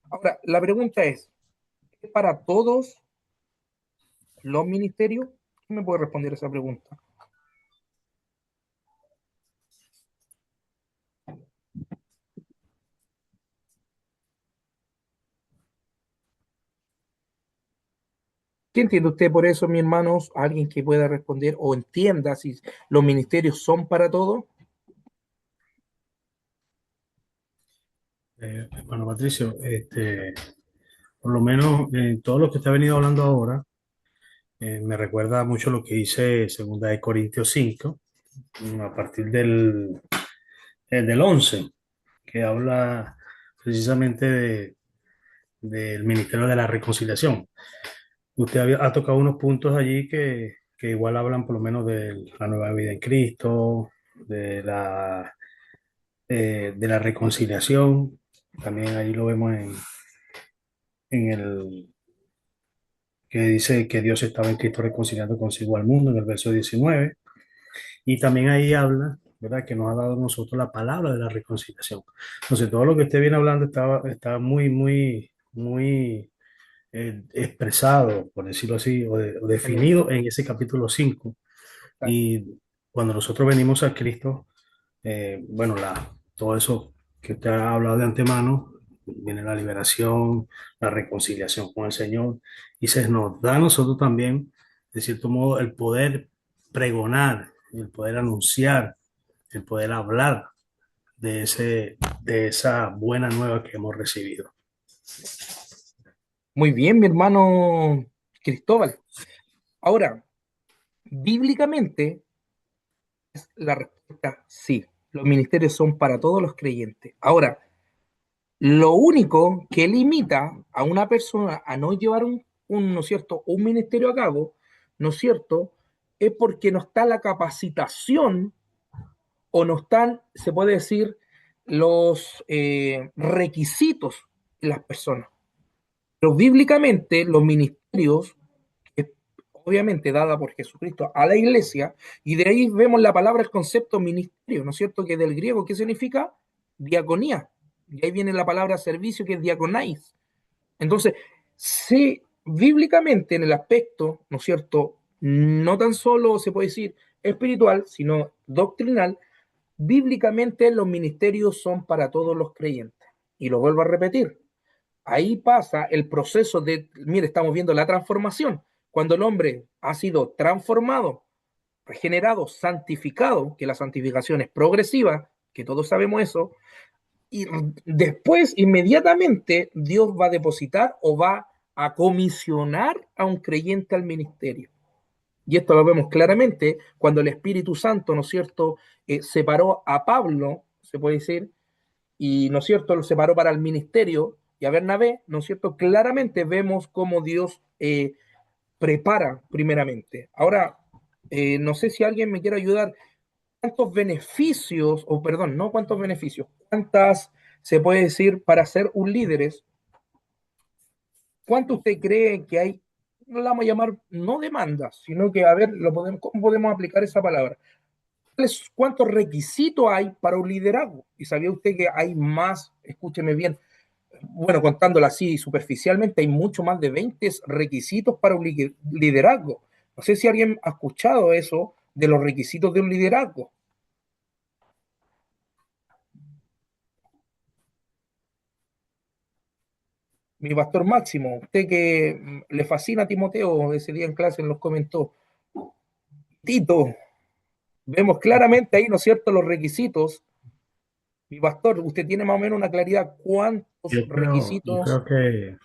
Ahora, la pregunta ¿es para todos los ministerios? ¿Quién me puede responder esa pregunta? ¿Qué entiende usted por eso, mis hermanos? ¿Alguien que pueda responder o entienda si los ministerios son para todos? Bueno, Patricio, por lo menos todo lo que usted ha venido hablando ahora me recuerda mucho lo que dice Segunda de Corintios 5, a partir del 11, que habla precisamente del ministerio de la reconciliación. Usted ha tocado unos puntos allí que igual hablan por lo menos de la nueva vida en Cristo, de la reconciliación. También ahí lo vemos en el que dice que Dios estaba en Cristo reconciliando consigo al mundo, en el verso 19. Y también ahí habla, ¿verdad?, que nos ha dado a nosotros la palabra de la reconciliación. Entonces, todo lo que usted viene hablando está muy, muy, muy expresado, por decirlo así, o definido en ese capítulo 5. Y cuando nosotros venimos a Cristo, bueno, todo eso que usted ha hablado de antemano, viene la liberación, la reconciliación con el Señor, y se nos da a nosotros también, de cierto modo, el poder pregonar, el poder anunciar, el poder hablar de esa buena nueva que hemos recibido. Muy bien, mi hermano Cristóbal. Ahora, bíblicamente, la respuesta sí. Los ministerios son para todos los creyentes. Ahora, lo único que limita a una persona a no llevar un ¿no es cierto?, un ministerio a cabo, ¿no es cierto?, es porque no está la capacitación o no están, se puede decir, los requisitos de las personas. Pero bíblicamente los ministerios, es obviamente dada por Jesucristo a la iglesia, y de ahí vemos la palabra, el concepto ministerio, ¿no es cierto?, que del griego, ¿qué significa? Diaconía. Y ahí viene la palabra servicio, que es diaconais. Entonces, sí, bíblicamente en el aspecto, ¿no es cierto?, no tan solo se puede decir espiritual, sino doctrinal, bíblicamente los ministerios son para todos los creyentes. Y lo vuelvo a repetir, ahí pasa el proceso de, mire, estamos viendo la transformación. Cuando el hombre ha sido transformado, regenerado, santificado, que la santificación es progresiva, que todos sabemos eso, y después, inmediatamente, Dios va a depositar o va a comisionar a un creyente al ministerio. Y esto lo vemos claramente cuando el Espíritu Santo, ¿no es cierto?, separó a Pablo, se puede decir, y, ¿no es cierto?, lo separó para el ministerio, y a Bernabé, ¿no es cierto?, claramente vemos cómo Dios prepara primeramente. Ahora, no sé si alguien me quiere ayudar. ¿Cuántos beneficios, o perdón, no cuántos beneficios, cuántas se puede decir para ser un líder? ¿Cuánto usted cree que hay? No la vamos a llamar no demandas, sino que, a ver, ¿cómo podemos aplicar esa palabra? ¿Cuántos requisitos hay para un liderazgo? ¿Y sabía usted que hay más? Escúcheme bien, bueno, contándolo así superficialmente, hay mucho más de 20 requisitos para un liderazgo. No sé si alguien ha escuchado eso de los requisitos de un liderazgo. Mi pastor Máximo, usted que le fascina a Timoteo, ese día en clase nos comentó. Tito, vemos claramente ahí, ¿no es cierto?, los requisitos. Mi pastor, usted tiene más o menos una claridad cuántos Yo requisitos. creo que,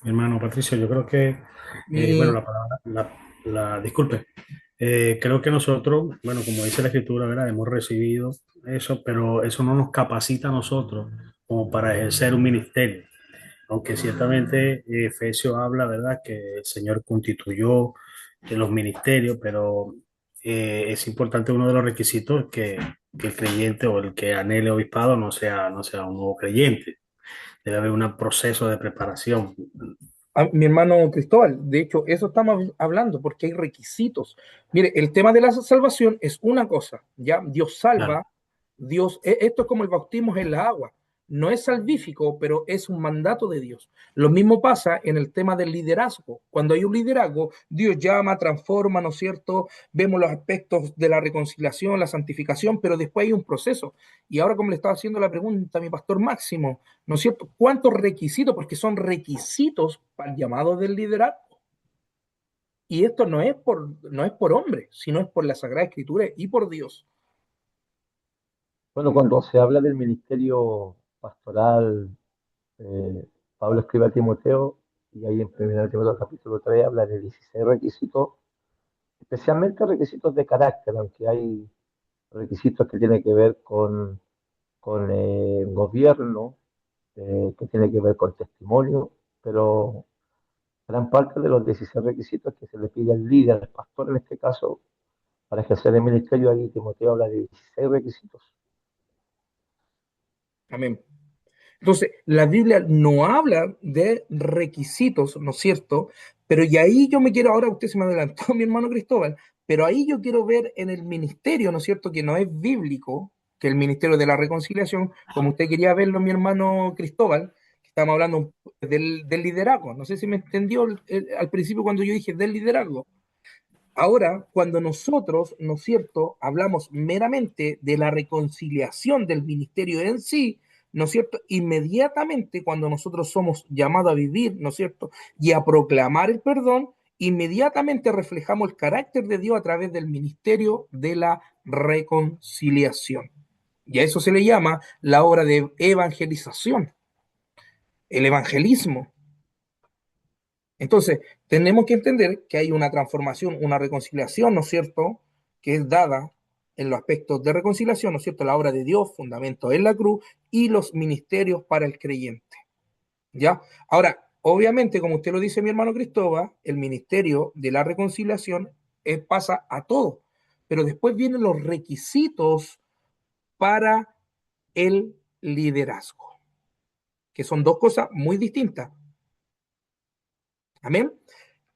mi hermano Patricio, yo creo que, bueno, Mi, la palabra, disculpe, creo que nosotros, bueno, como dice la Escritura, ¿verdad? Hemos recibido eso, pero eso no nos capacita a nosotros como para ejercer un ministerio. Aunque ciertamente Efesios habla, ¿verdad?, que el Señor constituyó los ministerios, pero es importante uno de los requisitos que el creyente o el que anhele obispado no sea un nuevo creyente. Debe haber un proceso de preparación. mi hermano Cristóbal, de hecho, eso estamos hablando, porque hay requisitos. Mire, el tema de la salvación es una cosa, ¿ya? Dios Claro. salva, Dios, esto es como el bautismo en la agua. No es salvífico, pero es un mandato de Dios. Lo mismo pasa en el tema del liderazgo. Cuando hay un liderazgo, Dios llama, transforma, ¿no es cierto? Vemos los aspectos de la reconciliación, la santificación, pero después hay un proceso. Y ahora, como le estaba haciendo la pregunta a mi pastor Máximo, ¿no es cierto? ¿Cuántos requisitos? Porque son requisitos para el llamado del liderazgo. Y esto no es por hombre, sino es por la Sagrada Escritura y por Dios. Bueno, cuando se habla del ministerio pastoral, eh, Pablo escribe a Timoteo, y ahí en 1 Timoteo capítulo 3 habla de 16 requisitos, especialmente requisitos de carácter, aunque hay requisitos que tienen que ver con gobierno, que tiene que ver con testimonio, pero gran parte de los 16 requisitos que se le pide al líder, al pastor en este caso, para ejercer el ministerio, ahí Timoteo habla de 16 requisitos. Amén. Entonces, la Biblia no habla de requisitos, ¿no es cierto? Pero y ahí yo me quiero, ahora usted se me adelantó, mi hermano Cristóbal, pero ahí yo quiero ver en el ministerio, ¿no es cierto?, que no es bíblico, que el ministerio de la reconciliación, como usted quería verlo, mi hermano Cristóbal, que estamos hablando del liderazgo. No sé si me entendió al principio cuando yo dije del liderazgo. Ahora, cuando nosotros, ¿no es cierto?, hablamos meramente de la reconciliación del ministerio en sí, ¿no es cierto?, inmediatamente cuando nosotros somos llamados a vivir, ¿no es cierto?, y a proclamar el perdón, inmediatamente reflejamos el carácter de Dios a través del ministerio de la reconciliación. Y a eso se le llama la obra de evangelización, el evangelismo. Entonces, tenemos que entender que hay una transformación, una reconciliación, ¿no es cierto?, que es dada en los aspectos de reconciliación, ¿no es cierto?, la obra de Dios, fundamento en la cruz, y los ministerios para el creyente, ¿ya? Ahora, obviamente, como usted lo dice, mi hermano Cristóbal, el ministerio de la reconciliación pasa a todo, pero después vienen los requisitos para el liderazgo, que son dos cosas muy distintas. Amén.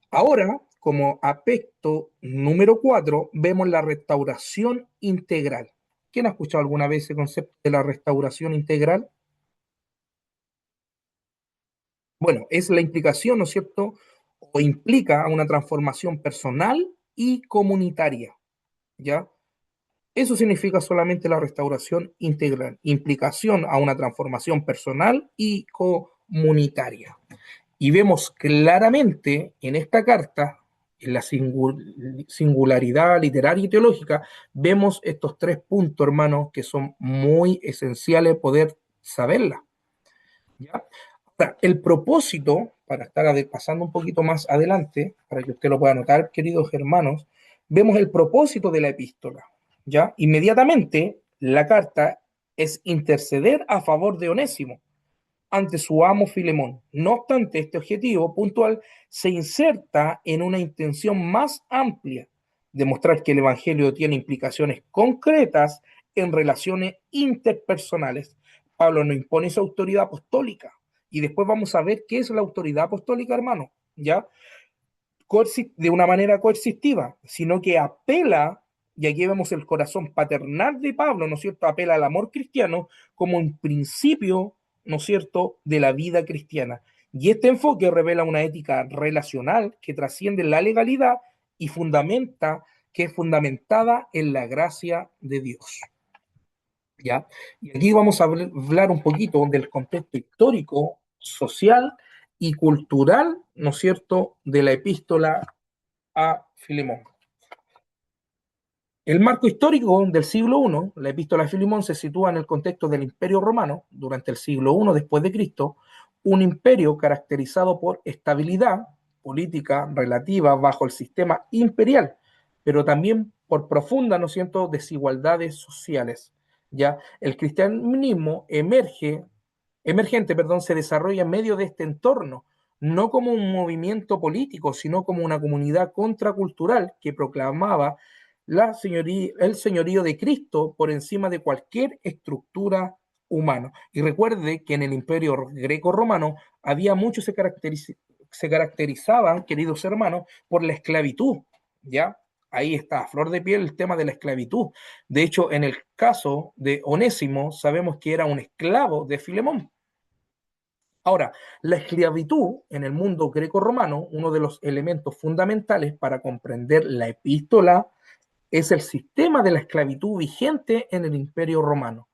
Ahora, como aspecto número 4, vemos la restauración integral. ¿Quién ha escuchado alguna vez ese concepto de la restauración integral? Bueno, es la implicación, ¿no es cierto? O implica una transformación personal y comunitaria, ¿ya? Eso significa solamente la restauración integral, implicación a una transformación personal y comunitaria. Y vemos claramente en esta carta, en la singularidad literaria y teológica, vemos estos 3 puntos, hermanos, que son muy esenciales poder saberla, ¿ya? Ahora, el propósito, para estar pasando un poquito más adelante, para que usted lo pueda notar, queridos hermanos, vemos el propósito de la epístola, ¿ya? Inmediatamente, la carta es interceder a favor de Onésimo ante su amo Filemón. No obstante, este objetivo puntual se inserta en una intención más amplia, demostrar que el Evangelio tiene implicaciones concretas en relaciones interpersonales. Pablo no impone su autoridad apostólica, y después vamos a ver qué es la autoridad apostólica, hermano, ¿ya? De una manera coercitiva, sino que apela, y aquí vemos el corazón paternal de Pablo, ¿no es cierto? Apela al amor cristiano como un principio, ¿no es cierto?, de la vida cristiana. Y este enfoque revela una ética relacional que trasciende la legalidad y que es fundamentada en la gracia de Dios. ¿Ya? Y aquí vamos a hablar un poquito del contexto histórico, social y cultural, ¿no es cierto?, de la epístola a Filemón. El marco histórico del siglo I, la epístola a Filemón se sitúa en el contexto del Imperio Romano durante el siglo I después de Cristo, un imperio caracterizado por estabilidad política relativa bajo el sistema imperial, pero también por profundas, ¿no es cierto?, desigualdades sociales. Ya el cristianismo emergente, se desarrolla en medio de este entorno, no como un movimiento político, sino como una comunidad contracultural que proclamaba el señorío de Cristo por encima de cualquier estructura humana. Y recuerde que en el imperio greco-romano había muchos se caracterizaban, queridos hermanos, por la esclavitud, ¿ya? Ahí está, a flor de piel el tema de la esclavitud. De hecho, en el caso de Onésimo, sabemos que era un esclavo de Filemón. Ahora, la esclavitud en el mundo greco-romano, uno de los elementos fundamentales para comprender la epístola, es el sistema de la esclavitud vigente en el Imperio Romano.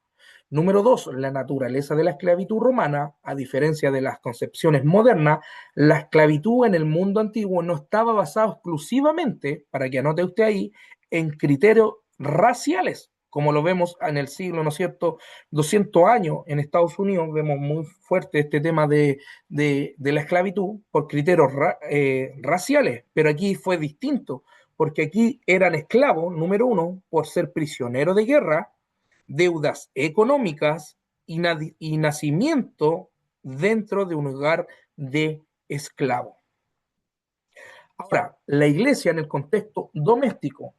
Número 2, la naturaleza de la esclavitud romana. A diferencia de las concepciones modernas, la esclavitud en el mundo antiguo no estaba basada exclusivamente, para que anote usted ahí, en criterios raciales, como lo vemos en el siglo, ¿no es cierto?, 200 años en Estados Unidos, vemos muy fuerte este tema de la esclavitud por criterios raciales, pero aquí fue distinto, porque aquí eran esclavos, número 1, por ser prisioneros de guerra, deudas económicas y nacimiento dentro de un hogar de esclavo. Ahora, la iglesia en el contexto doméstico.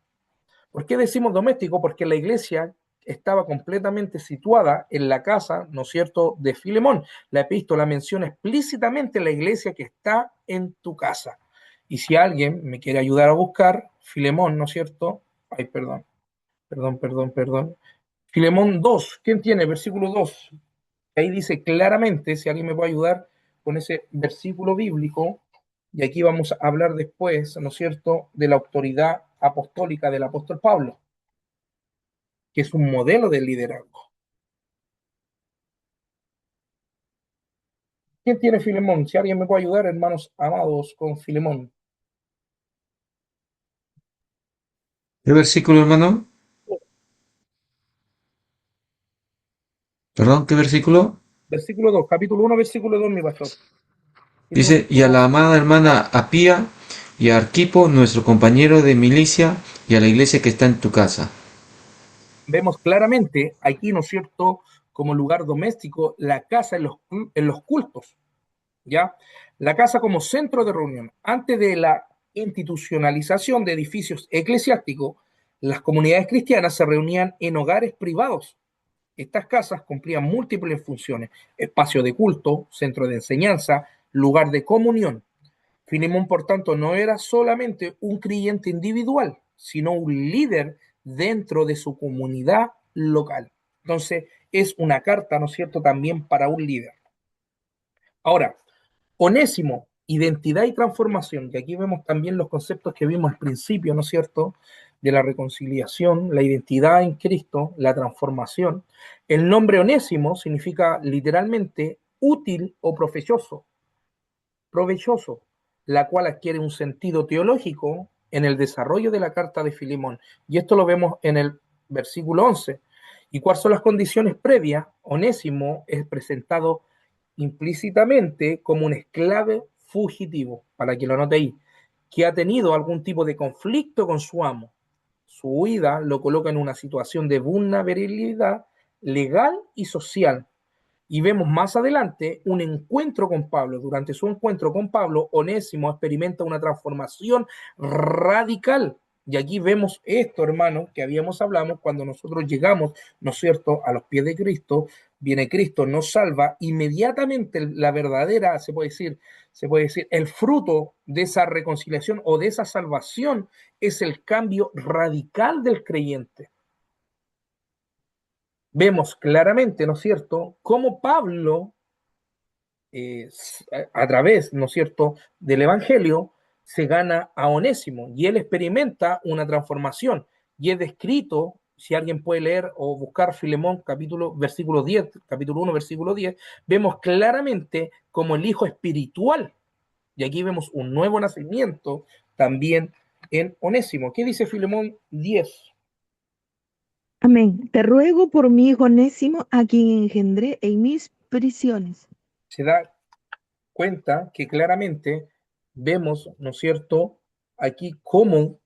¿Por qué decimos doméstico? Porque la iglesia estaba completamente situada en la casa, ¿no es cierto?, de Filemón. La epístola menciona explícitamente la iglesia que está en tu casa. Y si alguien me quiere ayudar a buscar, Filemón, ¿no es cierto? Ay, perdón. Filemón 2, ¿quién tiene? Versículo 2. Ahí dice claramente, si alguien me puede ayudar con ese versículo bíblico, y aquí vamos a hablar después, ¿no es cierto?, de la autoridad apostólica del apóstol Pablo, que es un modelo de liderazgo. ¿Quién tiene Filemón? Si alguien me puede ayudar, hermanos amados, con Filemón. ¿Qué versículo, hermano? ¿Perdón, qué versículo? Versículo 2, capítulo 1, versículo 2, mi pastor. Dice, y a la amada hermana Apía y a Arquipo, nuestro compañero de milicia, y a la iglesia que está en tu casa. Vemos claramente aquí, ¿no es cierto?, como lugar doméstico, la casa en los cultos, ¿ya? La casa como centro de reunión. Antes de la institucionalización de edificios eclesiásticos, las comunidades cristianas se reunían en hogares privados. Estas casas cumplían múltiples funciones: espacio de culto, centro de enseñanza, lugar de comunión. Filemón, por tanto, no era solamente un creyente individual, sino un líder dentro de su comunidad local. Entonces, es una carta, ¿no es cierto?, también para un líder. Ahora, Onésimo, identidad y transformación, y aquí vemos también los conceptos que vimos al principio, ¿no es cierto?, de la reconciliación, la identidad en Cristo, la transformación. El nombre Onésimo significa literalmente útil o provechoso, la cual adquiere un sentido teológico en el desarrollo de la carta de Filemón. Y esto lo vemos en el versículo 11. ¿Y cuáles son las condiciones previas? Onésimo es presentado implícitamente como un esclavo fugitivo, para que lo note ahí, que ha tenido algún tipo de conflicto con su amo. Su huida lo coloca en una situación de vulnerabilidad legal y social. Y vemos más adelante un encuentro con Pablo. Durante su encuentro con Pablo, Onésimo experimenta una transformación radical. Y aquí vemos esto, hermano, que habíamos hablado cuando nosotros llegamos, ¿no es cierto?, a los pies de Cristo. Viene Cristo, nos salva. Inmediatamente la verdadera, se puede decir, el fruto de esa reconciliación o de esa salvación es el cambio radical del creyente. Vemos claramente, ¿no es cierto?, cómo Pablo, a través, ¿no es cierto?, del Evangelio, se gana a Onésimo y él experimenta una transformación. Y es descrito, si alguien puede leer o buscar Filemón, versículo 10, capítulo 1, versículo 10, vemos claramente como el hijo espiritual. Y aquí vemos un nuevo nacimiento también en Onésimo. ¿Qué dice Filemón 10? Amén. Te ruego por mi hijo Onésimo, a quien engendré en mis prisiones. Se da cuenta que claramente vemos, ¿no es cierto?, aquí cómo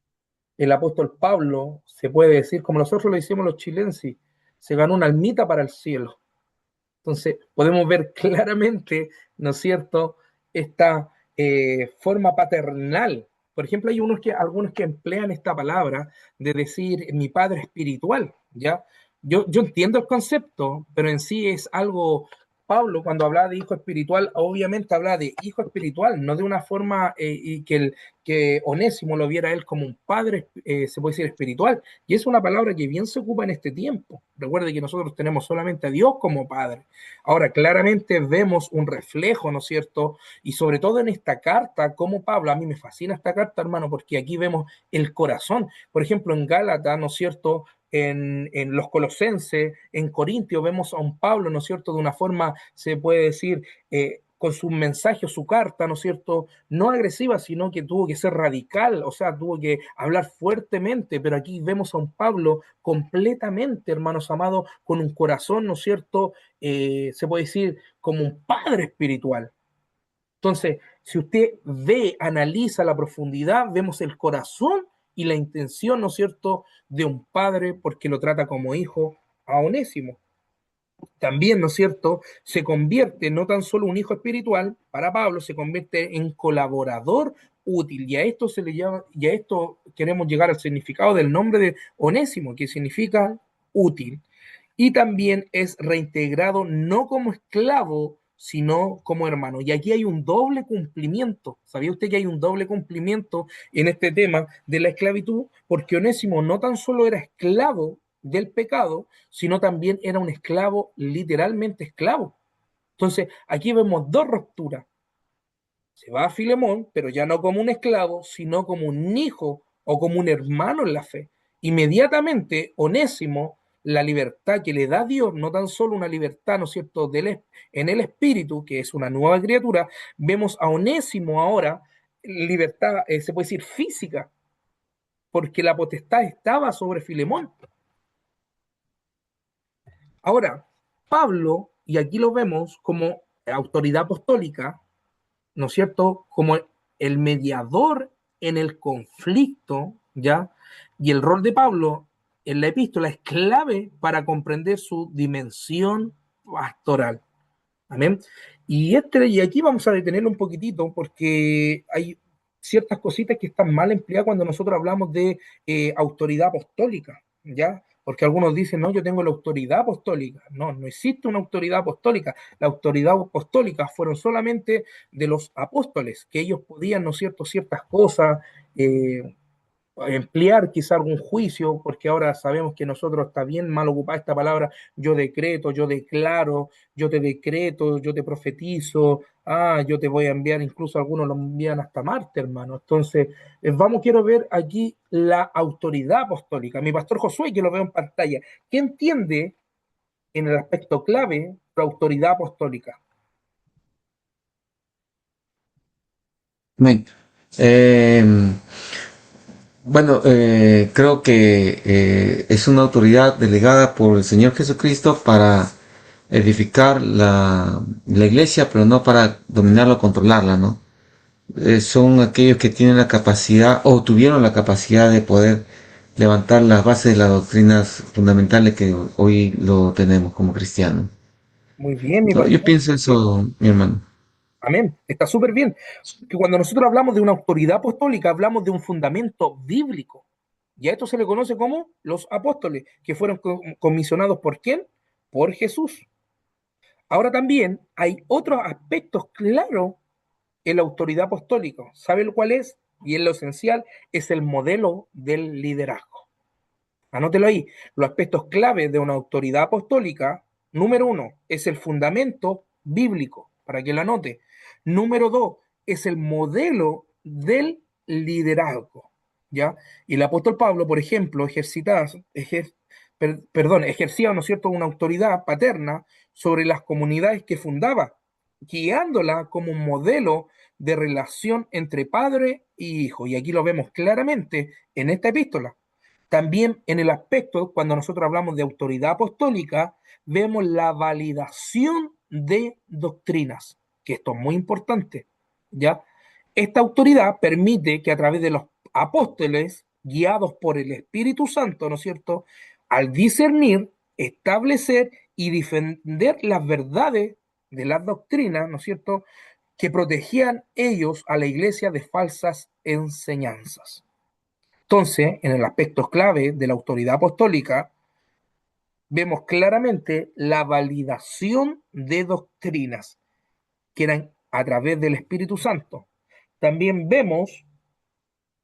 el apóstol Pablo, se puede decir, como nosotros lo decimos los chilenses, se ganó una almita para el cielo. Entonces, podemos ver claramente, ¿no es cierto?, esta forma paternal. Por ejemplo, hay algunos que emplean esta palabra de decir mi padre espiritual, ¿ya? Yo entiendo el concepto, pero en sí es algo. Pablo, cuando hablaba de hijo espiritual, obviamente hablaba de hijo espiritual, no de una forma y que Onésimo lo viera él como un padre, se puede decir, espiritual. Y es una palabra que bien se ocupa en este tiempo. Recuerde que nosotros tenemos solamente a Dios como padre. Ahora, claramente vemos un reflejo, ¿no es cierto? Y sobre todo en esta carta, como Pablo, a mí me fascina esta carta, hermano, porque aquí vemos el corazón. Por ejemplo, en Gálatas, ¿no es cierto?, en los Colosenses, en Corintios, vemos a un Pablo, ¿no es cierto?, de una forma, se puede decir, con su mensaje o su carta, ¿no es cierto?, no agresiva, sino que tuvo que ser radical, o sea, tuvo que hablar fuertemente, pero aquí vemos a un Pablo completamente, hermanos amados, con un corazón, ¿no es cierto?, se puede decir, como un padre espiritual. Entonces, si usted ve, analiza la profundidad, vemos el corazón y la intención, ¿no es cierto?, de un padre, porque lo trata como hijo a Onésimo. También, ¿no es cierto?, se convierte no tan solo un hijo espiritual, para Pablo se convierte en colaborador útil, y a esto se le llama, y a esto queremos llegar al significado del nombre de Onésimo, que significa útil, y también es reintegrado no como esclavo, sino como hermano. Y aquí hay un doble cumplimiento. ¿Sabía usted que hay un doble cumplimiento en este tema de la esclavitud? Porque Onésimo no tan solo era esclavo del pecado, sino también era un esclavo, literalmente esclavo. Entonces, aquí vemos dos rupturas. Se va a Filemón, pero ya no como un esclavo, sino como un hijo o como un hermano en la fe. Inmediatamente, Onésimo, la libertad que le da Dios, no tan solo una libertad, ¿no es cierto?, en el espíritu, que es una nueva criatura, vemos a Onésimo ahora, libertad, se puede decir física, porque la potestad estaba sobre Filemón. Ahora, Pablo, y aquí lo vemos como autoridad apostólica, ¿no es cierto?, como el mediador en el conflicto, ¿ya? Y el rol de Pablo en la epístola es clave para comprender su dimensión pastoral. Amén. Y aquí vamos a detenerlo un poquitito porque hay ciertas cositas que están mal empleadas cuando nosotros hablamos de autoridad apostólica, ¿ya? Porque algunos dicen, no, yo tengo la autoridad apostólica. No, no existe una autoridad apostólica. La autoridad apostólica fueron solamente de los apóstoles, que ellos podían, ¿no es cierto?, ciertas cosas, emplear quizá algún juicio, porque ahora sabemos que nosotros está bien mal ocupada esta palabra, yo decreto, yo declaro, yo te decreto, yo te profetizo, yo te voy a enviar, incluso algunos lo envían hasta Marte, hermano. Entonces, quiero ver aquí la autoridad apostólica. Mi pastor Josué, que lo veo en pantalla, ¿qué entiende en el aspecto clave la autoridad apostólica? Amén. Bueno, creo que es una autoridad delegada por el Señor Jesucristo para edificar la iglesia, pero no para dominarla o controlarla, ¿no? Son aquellos que tienen la capacidad o tuvieron la capacidad de poder levantar las bases de las doctrinas fundamentales que hoy lo tenemos como cristianos. Muy bien, mi No, yo pastor. pienso eso, mi hermano. Amén. Está súper bien. Que cuando nosotros hablamos de una autoridad apostólica, hablamos de un fundamento bíblico. Y a esto se le conoce como los apóstoles, que fueron comisionados ¿por quién? Por Jesús. Ahora también hay otros aspectos claros en la autoridad apostólica. ¿Sabe cuál es? Y es lo esencial, es el modelo del liderazgo. Anótelo ahí. Los aspectos clave de una autoridad apostólica, número uno, es el fundamento bíblico, para que lo anote. Número dos, es el modelo del liderazgo. ¿Ya? Y el apóstol Pablo, por ejemplo, ejercía, ¿no es cierto?, una autoridad paterna sobre las comunidades que fundaba, guiándola como un modelo de relación entre padre y hijo. Y aquí lo vemos claramente en esta epístola. También en el aspecto, cuando nosotros hablamos de autoridad apostólica, vemos la validación de doctrinas, que esto es muy importante, ¿ya? Esta autoridad permite que a través de los apóstoles, guiados por el Espíritu Santo, ¿no es cierto?, al discernir, establecer y defender las verdades de las doctrinas, ¿no es cierto?, que protegían ellos a la iglesia de falsas enseñanzas. Entonces, en el aspecto clave de la autoridad apostólica, vemos claramente la validación de doctrinas que eran a través del Espíritu Santo. También vemos,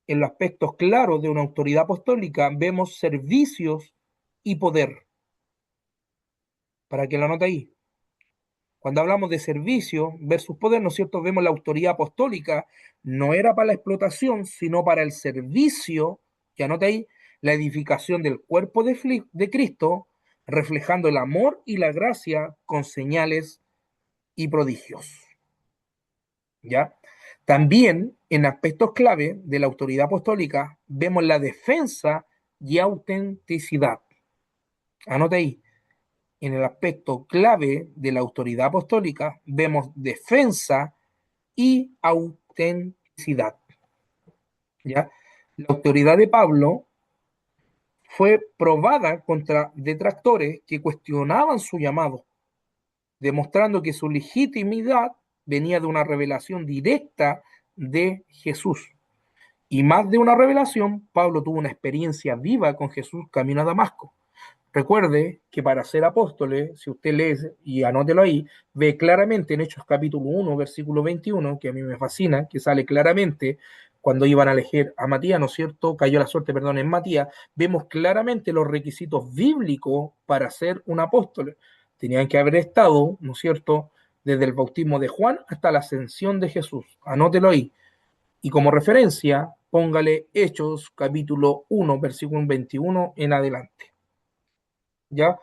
en los aspectos claros de una autoridad apostólica, vemos servicios y poder. Para que lo anote ahí. Cuando hablamos de servicio versus poder, ¿no es cierto? Vemos la autoridad apostólica, no era para la explotación, sino para el servicio, que anote ahí, la edificación del cuerpo de Cristo, reflejando el amor y la gracia con señales y prodigios. ¿Ya? También, en aspectos clave de la autoridad apostólica, vemos la defensa y autenticidad. Anote ahí, en el aspecto clave de la autoridad apostólica, vemos defensa y autenticidad. ¿Ya? La autoridad de Pablo fue probada contra detractores que cuestionaban su llamado, demostrando que su legitimidad venía de una revelación directa de Jesús. Y más de una revelación, Pablo tuvo una experiencia viva con Jesús camino a Damasco. Recuerde que para ser apóstoles, si usted lee y anótelo ahí, ve claramente en Hechos capítulo 1, versículo 21, que a mí me fascina, que sale claramente cuando iban a elegir a Matías, ¿no es cierto? Cayó la suerte, perdón, en Matías. Vemos claramente los requisitos bíblicos para ser un apóstol. Tenían que haber estado, ¿no es cierto?, desde el bautismo de Juan hasta la ascensión de Jesús. Anótelo ahí. Y como referencia, póngale Hechos capítulo 1, versículo 21 en adelante. ¿Ya?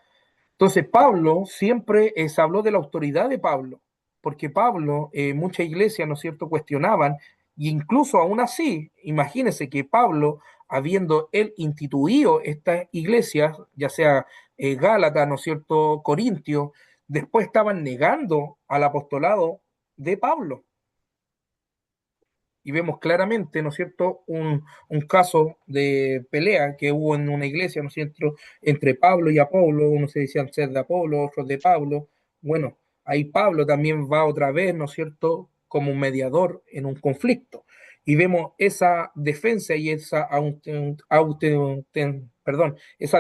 Entonces, Pablo siempre se habló de la autoridad de Pablo, porque Pablo, muchas iglesias, ¿no es cierto?, cuestionaban, e incluso aún así, imagínense que Pablo, habiendo él instituido estas iglesias, ya sea Gálatas, ¿no es cierto?, Corintio, después estaban negando al apostolado de Pablo. Y vemos claramente, ¿no es cierto?, un caso de pelea que hubo en una iglesia, ¿no es cierto?, entre Pablo y Apolo, unos se decían ser de Apolo, otros de Pablo. Bueno, ahí Pablo también va otra vez, ¿no es cierto?, como un mediador en un conflicto. Y vemos esa defensa y esa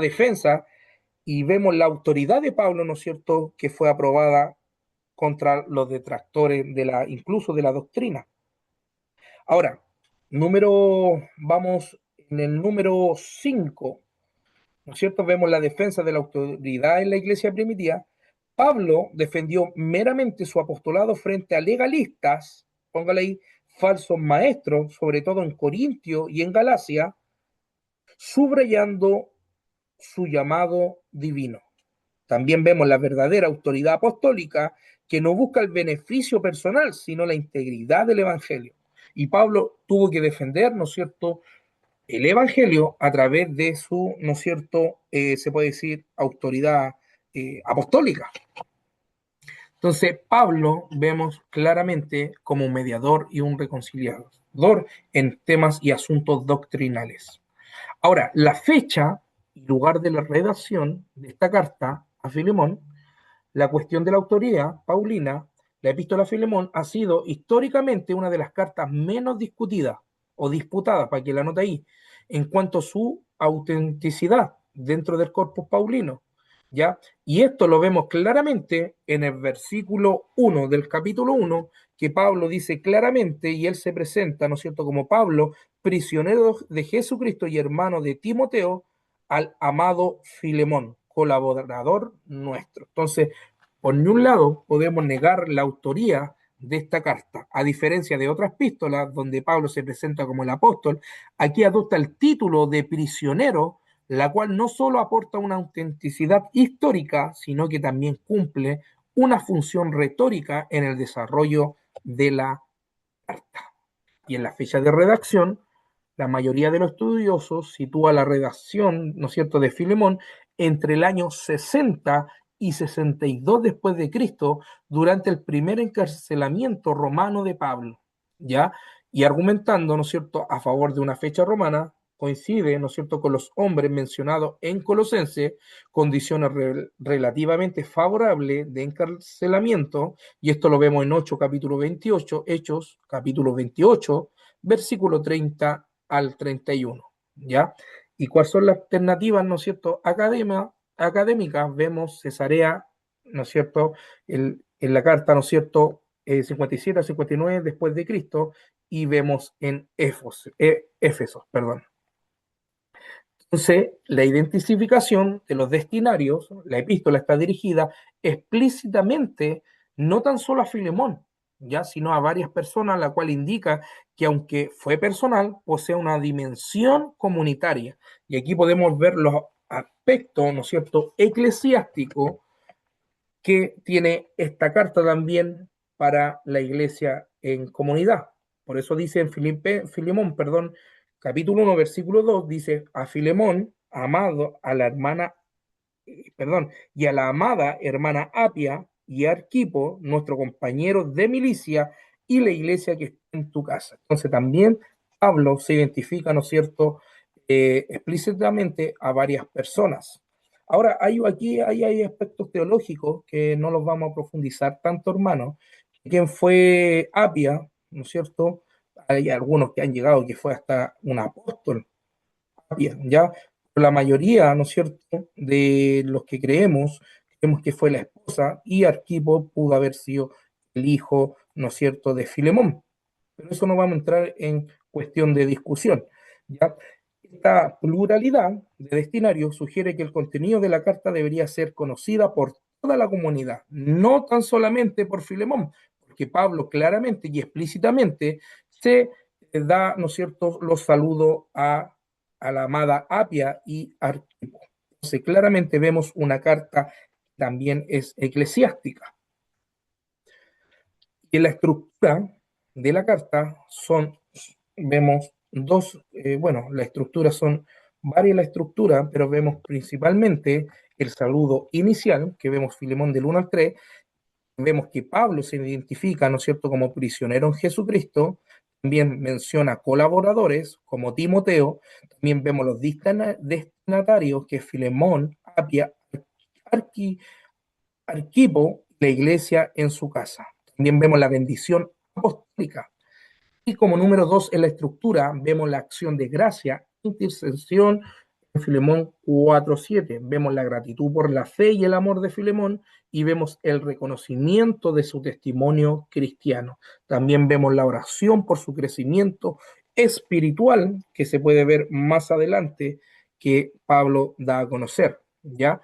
defensa, y vemos la autoridad de Pablo, ¿no es cierto?, que fue aprobada contra los detractores incluso de la doctrina. Ahora, vamos en el número 5, ¿no es cierto? Vemos la defensa de la autoridad en la iglesia primitiva. Pablo defendió meramente su apostolado frente a legalistas, póngale ahí, falsos maestros, sobre todo en Corintio y en Galacia, subrayando su llamado divino. También vemos la verdadera autoridad apostólica que no busca el beneficio personal, sino la integridad del evangelio. Y Pablo tuvo que defender, ¿no es cierto?, el evangelio a través de su, ¿no es cierto?, se puede decir, autoridad apostólica. Entonces, Pablo vemos claramente como un mediador y un reconciliador en temas y asuntos doctrinales. Ahora, la fecha y lugar de la redacción de esta carta a Filemón, la cuestión de la autoría paulina, la epístola a Filemón ha sido históricamente una de las cartas menos discutidas o disputadas, para que la anote ahí, en cuanto a su autenticidad dentro del corpus paulino, ¿ya? Y esto lo vemos claramente en el versículo 1 del capítulo 1, que Pablo dice claramente, y él se presenta, ¿no es cierto?, como Pablo, prisionero de Jesucristo y hermano de Timoteo, al amado Filemón, colaborador nuestro. Entonces, por un lado, podemos negar la autoría de esta carta. A diferencia de otras epístolas donde Pablo se presenta como el apóstol, aquí adopta el título de prisionero, la cual no solo aporta una autenticidad histórica, sino que también cumple una función retórica en el desarrollo de la carta. Y en la fecha de redacción, la mayoría de los estudiosos sitúa la redacción, ¿no es cierto?, de Filemón entre el año 60 y 62 después de Cristo, durante el primer encarcelamiento romano de Pablo, ¿ya? Y argumentando, ¿no es cierto?, a favor de una fecha romana, coincide, ¿no es cierto?, con los hombres mencionados en Colosenses, condiciones relativamente favorables de encarcelamiento, y esto lo vemos en Hechos, capítulo 28, versículo 30 al 31, ¿ya? ¿Y cuáles son las alternativas, ¿no es cierto?, académicas? Vemos Cesarea, ¿no es cierto?, en la carta, ¿no es cierto?, 57 a 59 después de Cristo, y vemos en Éfeso, perdón. Entonces, la identificación de los destinarios, la epístola está dirigida explícitamente no tan solo a Filemón, ya, sino a varias personas, la cual indica que aunque fue personal, posee una dimensión comunitaria. Y aquí podemos ver los aspectos, ¿no es cierto?, eclesiásticos que tiene esta carta también para la iglesia en comunidad. Por eso dice en Filemón, capítulo 1, versículo 2, dice: a Filemón, amado, a la hermana, y a la amada hermana Apia y a Arquipo, nuestro compañero de milicia, y la iglesia que está en tu casa. Entonces también Pablo se identifica, ¿no es cierto?, explícitamente a varias personas. Ahora, hay aspectos teológicos que no los vamos a profundizar tanto, hermano. ¿Quién fue Apia? ¿No es cierto? Hay algunos que han llegado que fue hasta un apóstol, Apia, ¿ya? La mayoría, ¿no es cierto?, de los que creemos que fue la esposa, y Arquipo pudo haber sido el hijo, ¿no es cierto?, de Filemón. Pero eso no vamos a entrar en cuestión de discusión, ¿ya? Esta pluralidad de destinarios sugiere que el contenido de la carta debería ser conocida por toda la comunidad, no tan solamente por Filemón, porque Pablo claramente y explícitamente se da, ¿no es cierto?, los saludos a la amada Apia y Arquipo. Entonces, claramente vemos una carta que también es eclesiástica. Y en la estructura de la carta vemos la estructura son varias la estructura, pero vemos principalmente el saludo inicial, que vemos Filemón del 1 al 3, vemos que Pablo se identifica, ¿no es cierto?, como prisionero en Jesucristo, también menciona colaboradores como Timoteo, también vemos los destinatarios, que es Filemón, Apia, Arquipo la iglesia en su casa. También vemos la bendición apostólica. Y como número 2 en la estructura, vemos la acción de gracia, intercesión en Filemón 4:7. Vemos la gratitud por la fe y el amor de Filemón y vemos el reconocimiento de su testimonio cristiano. También vemos la oración por su crecimiento espiritual, que se puede ver más adelante, que Pablo da a conocer, ¿ya?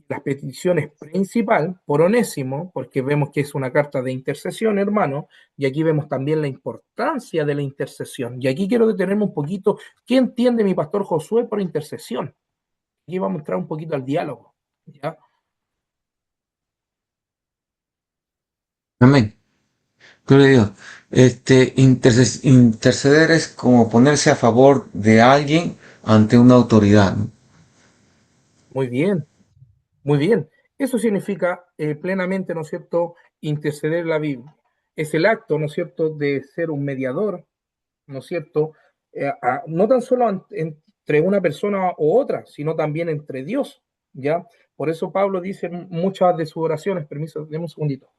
Las peticiones principal por Onésimo, porque vemos que es una carta de intercesión, hermano, y aquí vemos también la importancia de la intercesión. Y aquí quiero detenerme un poquito. ¿Qué entiende mi pastor Josué por intercesión? Aquí vamos a entrar un poquito al diálogo, ¿ya? Amén. Gloria a Dios. Interceder es como ponerse a favor de alguien ante una autoridad, ¿no? Muy bien, muy bien. Eso significa plenamente, ¿no es cierto?, interceder en la Biblia. Es el acto, ¿no es cierto?, de ser un mediador, ¿no es cierto? No tan solo entre una persona u otra, sino también entre Dios, ¿ya? Por eso Pablo dice en muchas de sus oraciones, permiso, deme un segundito,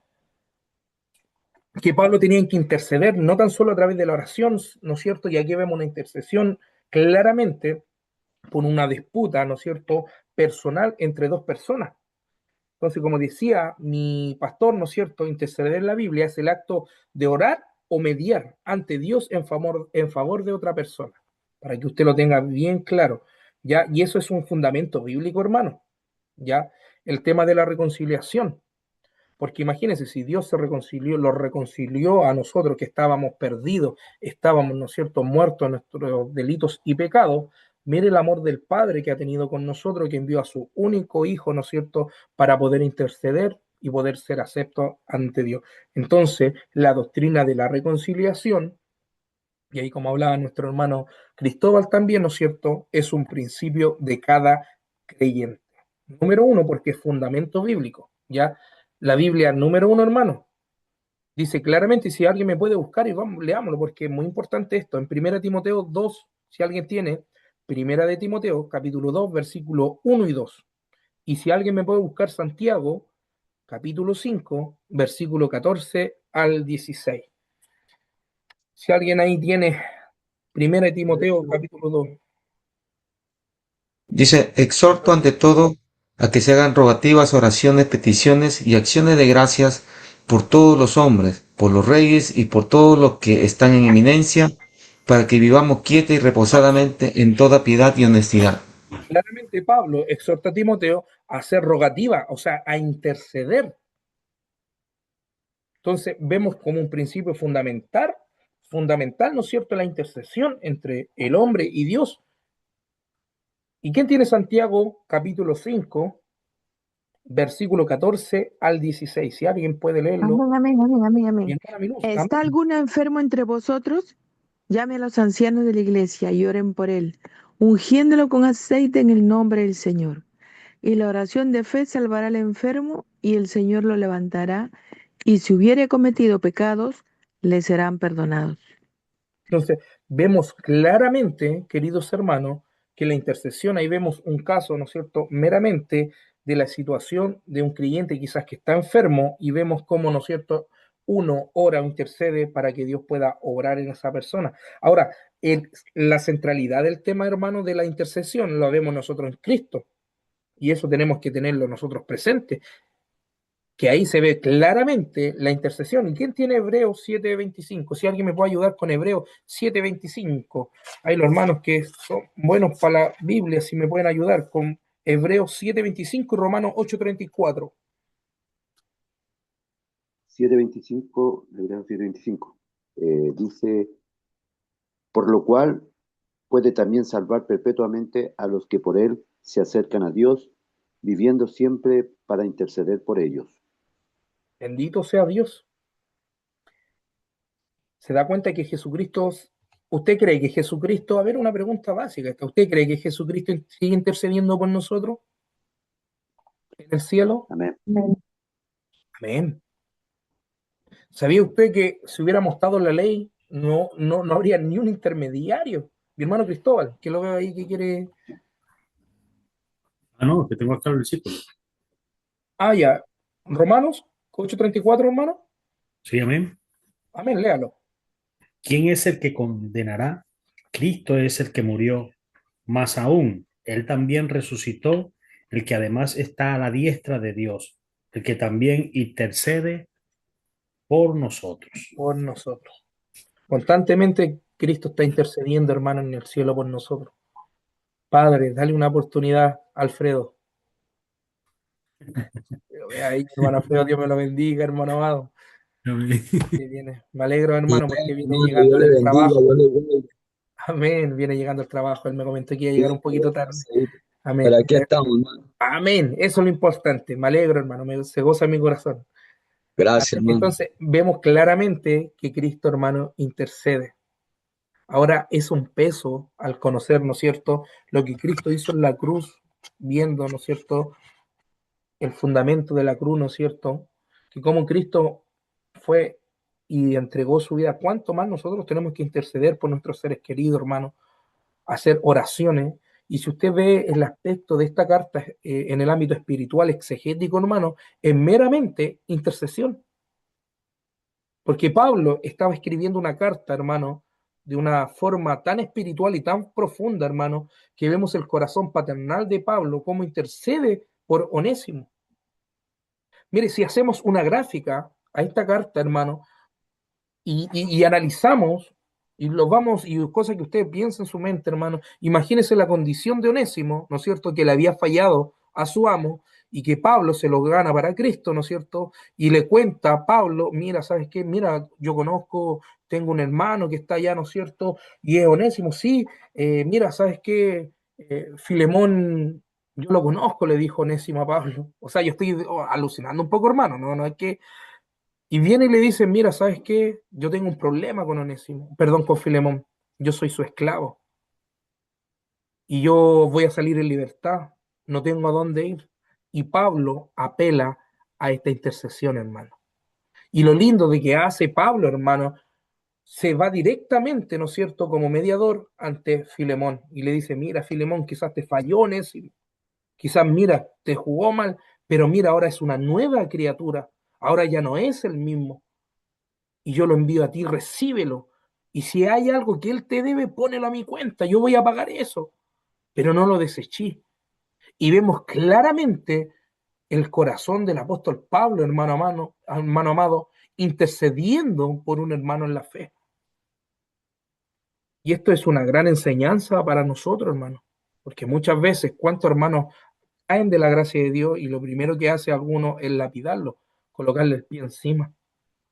que Pablo tenía que interceder no tan solo a través de la oración, ¿no es cierto? Y aquí vemos una intercesión claramente por una disputa, ¿no es cierto?, personal entre dos personas. Entonces, como decía mi pastor, ¿no es cierto?, interceder en la Biblia es el acto de orar o mediar ante Dios en favor de otra persona, para que usted lo tenga bien claro, ¿ya? Y eso es un fundamento bíblico, hermano, ¿ya? El tema de la reconciliación, porque imagínense, si Dios se reconcilió, lo reconcilió a nosotros que estábamos perdidos, estábamos, ¿no es cierto?, muertos en nuestros delitos y pecados. Mire el amor del Padre que ha tenido con nosotros, que envió a su único Hijo, ¿no es cierto?, para poder interceder y poder ser acepto ante Dios. Entonces, la doctrina de la reconciliación, y ahí como hablaba nuestro hermano Cristóbal también, ¿no es cierto?, es un principio de cada creyente. Número uno, porque es fundamento bíblico, ¿ya? La Biblia, número uno, hermano, dice claramente, y si alguien me puede buscar, y vamos, leámoslo, porque es muy importante esto, en 1 Timoteo 2, si alguien tiene, 1 Timoteo, capítulo 2, versículo 1 y 2. Y si alguien me puede buscar Santiago, capítulo 5, versículo 14 al 16. Si alguien ahí tiene 1 Timoteo, capítulo 2. Dice, exhorto ante todo a que se hagan rogativas, oraciones, peticiones y acciones de gracias por todos los hombres, por los reyes y por todos los que están en eminencia, para que vivamos quieta y reposadamente en toda piedad y honestidad. Claramente Pablo exhorta a Timoteo a hacer rogativa, o sea, a interceder. Entonces vemos como un principio fundamental, ¿no es cierto?, la intercesión entre el hombre y Dios. ¿Y quién tiene Santiago capítulo 5, versículo 14 al 16? Si alguien puede leerlo. Amén, amén, amén, amén, Mi amén. hermana Miluz, ¿Está amén. alguno enfermo entre vosotros? Llame a los ancianos de la iglesia y oren por él, ungiéndolo con aceite en el nombre del Señor. Y la oración de fe salvará al enfermo y el Señor lo levantará, y si hubiere cometido pecados, le serán perdonados. Entonces, vemos claramente, queridos hermanos, que la intercesión, ahí vemos un caso, ¿no es cierto?, meramente de la situación de un creyente quizás que está enfermo y vemos cómo, ¿no es cierto?, uno ora o intercede para que Dios pueda obrar en esa persona. Ahora, la centralidad del tema, hermano, de la intercesión lo vemos nosotros en Cristo y eso tenemos que tenerlo nosotros presente, que ahí se ve claramente la intercesión. ¿Y quién tiene Hebreos 7:25? Si alguien me puede ayudar con Hebreos 7:25. Hay los hermanos que son buenos para la Biblia, si me pueden ayudar con Hebreos 7:25 y Romanos 8:34. 7:25, Hebreos 7:25. Dice, por lo cual puede también salvar perpetuamente a los que por él se acercan a Dios, viviendo siempre para interceder por ellos. Bendito sea Dios. ¿Se da cuenta que Jesucristo, usted cree que Jesucristo, a ver, una pregunta básica, ¿usted cree que Jesucristo sigue intercediendo por nosotros en el cielo? Amén. Amén. ¿Sabía usted que si hubiéramos estado en la ley, no habría ni un intermediario? Mi hermano Cristóbal, que lo veo ahí que quiere. Ah, no, que tengo acá el versículo. Ah, ya. Romanos. 8:34, hermano. Sí, amén. Amén, léalo. ¿Quién es el que condenará? Cristo es el que murió, más aún, Él también resucitó, el que además está a la diestra de Dios, el que también intercede por nosotros. Por nosotros. Constantemente Cristo está intercediendo, hermano, en el cielo por nosotros. Padre, dale una oportunidad, Alfredo. Pero vea ahí, hermano Alfredo, Dios me lo bendiga, hermano amado. Amén. Que viene. Me alegro, hermano, porque viene Hermano, llegando Dios le del bendiga, trabajo. Dios le guarde. Amén. Viene llegando el trabajo. Él me comentó que iba a llegar un Sí, poquito tarde. pero Amén. aquí estamos, hermano. Amén. Eso es lo importante. Me alegro, hermano. Se goza mi corazón. Gracias, Así que hermano. entonces vemos claramente que Cristo, hermano, intercede. Ahora es un peso al conocer, ¿no es cierto?, lo que Cristo hizo en la cruz, viendo, ¿no es cierto?, el fundamento de la cruz, ¿no es cierto?, que como Cristo fue y entregó su vida, ¿cuánto más nosotros tenemos que interceder por nuestros seres queridos, hermano, hacer oraciones? Y si usted ve el aspecto de esta carta en el ámbito espiritual, exegético, hermano, es meramente intercesión. Porque Pablo estaba escribiendo una carta, hermano, de una forma tan espiritual y tan profunda, hermano, que vemos el corazón paternal de Pablo como intercede por Onésimo. Mire, si hacemos una gráfica a esta carta, hermano, y analizamos, y lo vamos, y cosas que usted piensa en su mente, hermano, imagínese la condición de Onésimo, ¿no es cierto?, que le había fallado a su amo, y que Pablo se lo gana para Cristo, ¿no es cierto? Y le cuenta a Pablo, mira, ¿sabes qué? Mira, yo conozco, tengo un hermano que está allá, ¿no es cierto? Y es Onésimo, sí, mira, ¿sabes qué? Filemón, yo lo conozco, le dijo Onésimo a Pablo. O sea, yo estoy alucinando un poco, hermano, no es que y viene y le dice, mira, ¿sabes qué? Yo tengo un problema con Onésimo, perdón, con Filemón. Yo soy su esclavo y yo voy a salir en libertad. No tengo a dónde ir. Y Pablo apela a esta intercesión, hermano. Y lo lindo de que hace Pablo, hermano, se va directamente, ¿no es cierto?, como mediador ante Filemón. Y le dice, mira, Filemón, quizás te falló Onésimo, quizás, mira, te jugó mal, pero mira, ahora es una nueva criatura. Ahora ya no es el mismo y yo lo envío a ti, recíbelo. Y si hay algo que él te debe, pónelo a mi cuenta, yo voy a pagar eso. Pero no lo deseché. Y vemos claramente el corazón del apóstol Pablo, hermano amado, intercediendo por un hermano en la fe. Y esto es una gran enseñanza para nosotros, hermano. Porque muchas veces, ¿cuántos hermanos caen de la gracia de Dios y lo primero que hace alguno es lapidarlo, colocarle el pie encima?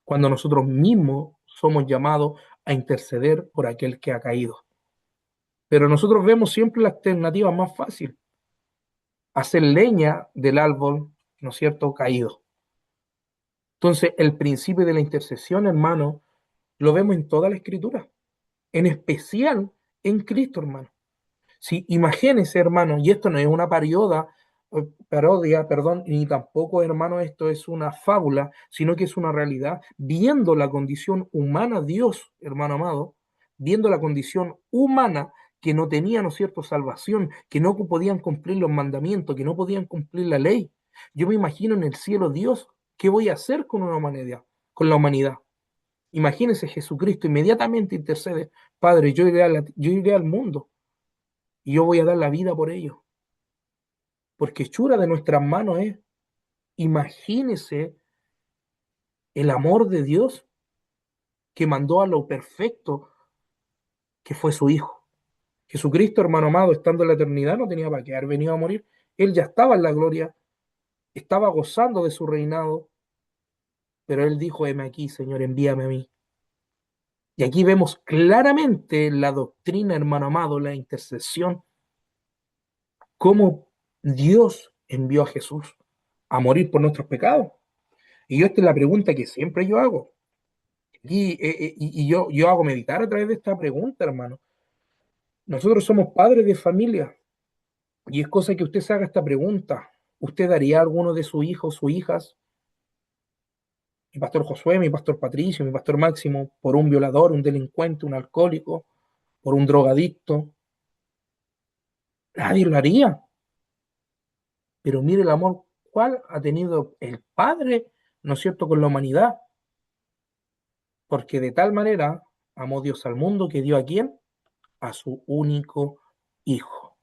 Cuando nosotros mismos somos llamados a interceder por aquel que ha caído. Pero nosotros vemos siempre la alternativa más fácil, hacer leña del árbol, ¿no es cierto?, caído. Entonces, el principio de la intercesión, hermano, lo vemos en toda la escritura, en especial en Cristo, hermano. Si imagínense, hermano, y esto no es una parodia, perdón, ni tampoco, hermano, esto es una fábula, sino que es una realidad, viendo la condición humana, Dios, hermano amado, viendo la condición humana que no tenía, ¿no es cierto?, salvación, que no podían cumplir los mandamientos, que no podían cumplir la ley. Yo me imagino en el cielo, Dios, ¿qué voy a hacer con una humanidad, con la humanidad? Imagínense, Jesucristo inmediatamente intercede, Padre, yo iré al mundo y yo voy a dar la vida por ellos. Porque hechura de nuestras manos es, imagínese el amor de Dios que mandó a lo perfecto que fue su Hijo. Jesucristo, hermano amado, estando en la eternidad, no tenía para qué haber venido a morir. Él ya estaba en la gloria, estaba gozando de su reinado, pero él dijo, heme aquí, Señor, envíame a mí. Y aquí vemos claramente la doctrina, hermano amado, la intercesión, cómo Dios envió a Jesús a morir por nuestros pecados. Y yo esta es la pregunta que siempre yo hago. Y yo hago meditar a través de esta pregunta, hermano. Nosotros somos padres de familia y es cosa que usted se haga esta pregunta. ¿Usted daría a alguno de sus hijos, sus hijas, mi pastor Josué, mi pastor Patricio, mi pastor Máximo, por un violador, un delincuente, un alcohólico, por un drogadicto? Nadie lo haría. Pero mire el amor, ¿cuál ha tenido el Padre ¿no es cierto?, con la humanidad, porque de tal manera amó Dios al mundo que dio a quién, a su único hijo.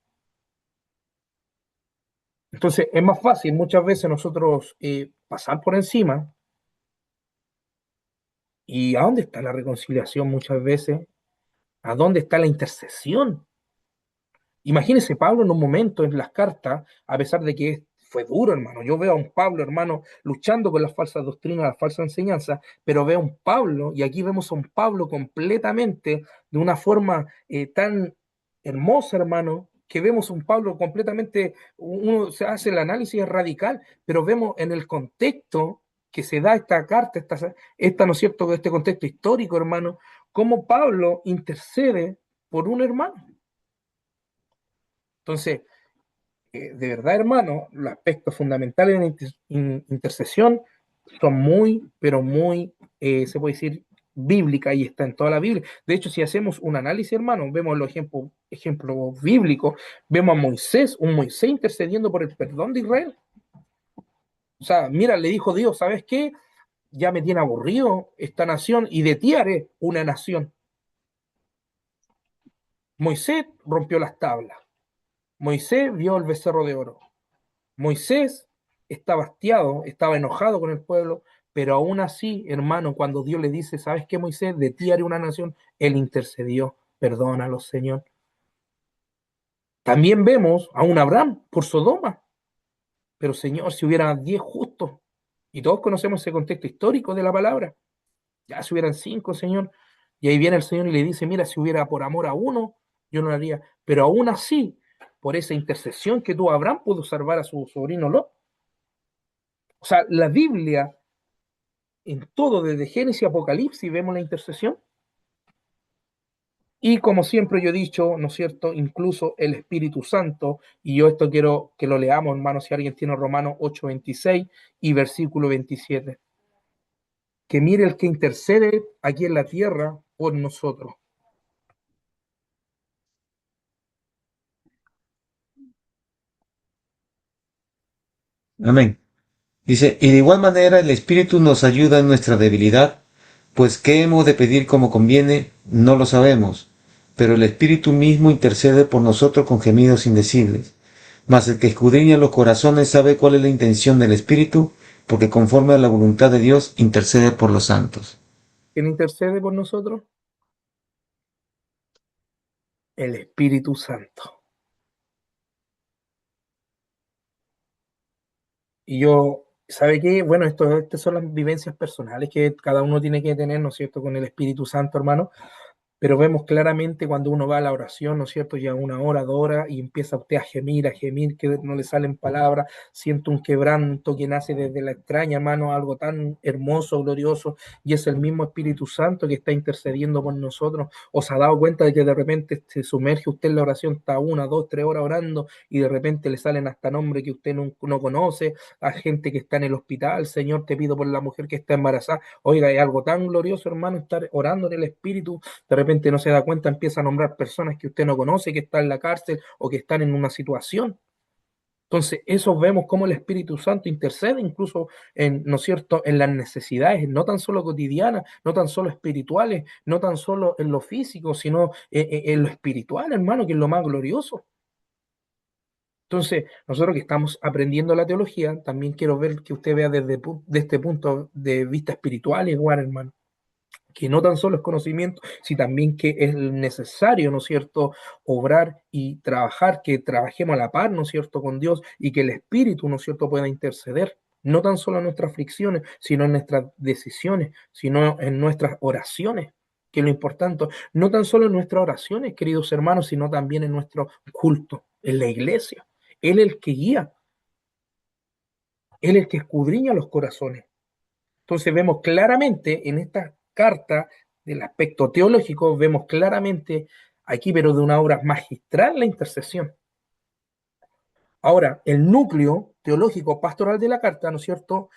Entonces es más fácil muchas veces nosotros pasar por encima. ¿Y a dónde está la reconciliación muchas veces? ¿A dónde está la intercesión? Imagínese Pablo en un momento en las cartas, a pesar de que fue duro, hermano. Yo veo a un Pablo, hermano, luchando con las falsas doctrinas, las falsas enseñanzas, pero veo a un Pablo, y aquí vemos a un Pablo completamente, de una forma tan hermosa, hermano, que vemos un Pablo completamente, uno se hace el análisis radical, pero vemos en el contexto que se da esta carta, ¿no es cierto?, este contexto histórico, hermano, cómo Pablo intercede por un hermano. Entonces, de verdad, hermano, los aspectos fundamentales de la intercesión son muy, pero muy, se puede decir, bíblica y está en toda la Biblia. De hecho, si hacemos un análisis, hermano, vemos los ejemplos bíblicos, vemos a Moisés, un Moisés intercediendo por el perdón de Israel. O sea, mira, le dijo Dios, ¿sabes qué? Ya me tiene aburrido esta nación y de ti haré una nación. Moisés rompió las tablas. Moisés vio el becerro de oro. Moisés estaba hastiado, estaba enojado con el pueblo, pero aún así, hermano, cuando Dios le dice, ¿sabes qué, Moisés? De ti haré una nación, él intercedió, perdónalo, Señor. También vemos a un Abraham por Sodoma, pero Señor, si hubieran 10 justos, y todos conocemos ese contexto histórico de la palabra, ya si hubieran 5, Señor, y ahí viene el Señor y le dice, mira, si hubiera por amor a uno, yo no lo haría, pero aún así, por esa intercesión que tuvo Abraham, pudo salvar a su sobrino Lot. O sea, la Biblia, en todo, desde Génesis a Apocalipsis, vemos la intercesión. Y como siempre yo he dicho, ¿no es cierto?, incluso el Espíritu Santo, y yo esto quiero que lo leamos, hermanos, si alguien tiene Romanos 8:26 y versículo 27. Que mire el que intercede aquí en la tierra por nosotros. Amén. Dice, y de igual manera el Espíritu nos ayuda en nuestra debilidad, pues qué hemos de pedir como conviene, no lo sabemos, pero el Espíritu mismo intercede por nosotros con gemidos indecibles. Mas el que escudriña los corazones sabe cuál es la intención del Espíritu, porque conforme a la voluntad de Dios intercede por los santos. ¿Quién intercede por nosotros? El Espíritu Santo. Y yo, ¿sabe qué? Bueno, estas son las vivencias personales que cada uno tiene que tener, ¿no es cierto?, con el Espíritu Santo, hermano. Pero vemos claramente cuando uno va a la oración, ¿no es cierto? Ya 1 hora, 2 horas, y empieza usted a gemir, que no le salen palabras, siento un quebranto que nace desde la extraña mano, algo tan hermoso, glorioso, y es el mismo Espíritu Santo que está intercediendo por nosotros. ¿O se ha dado cuenta de que de repente se sumerge usted en la oración, está 1, 2, 3 horas orando, y de repente le salen hasta nombres que usted no conoce, a gente que está en el hospital? Señor, te pido por la mujer que está embarazada. Oiga, es algo tan glorioso, hermano, estar orando en el Espíritu. De repente no se da cuenta, empieza a nombrar personas que usted no conoce, que están en la cárcel o que están en una situación. Entonces, eso vemos cómo el Espíritu Santo intercede incluso en, ¿no es cierto?, en las necesidades, no tan solo cotidianas, no tan solo espirituales, no tan solo en lo físico, sino en lo espiritual, hermano, que es lo más glorioso. Entonces, nosotros que estamos aprendiendo la teología, también quiero ver que usted vea desde este punto de vista espiritual igual, hermano, que no tan solo es conocimiento, sino también que es necesario, ¿no es cierto?, obrar y trabajar, que trabajemos a la par, ¿no es cierto?, con Dios, y que el Espíritu, ¿no es cierto?, pueda interceder, no tan solo en nuestras aflicciones, sino en nuestras decisiones, sino en nuestras oraciones, que es lo importante, no tan solo en nuestras oraciones, queridos hermanos, sino también en nuestro culto, en la iglesia. Él es el que guía, Él es el que escudriña los corazones. Entonces vemos claramente en esta carta del aspecto teológico, vemos claramente aquí, pero de una obra magistral, la intercesión. Ahora, el núcleo teológico pastoral de la carta, ¿no es cierto?,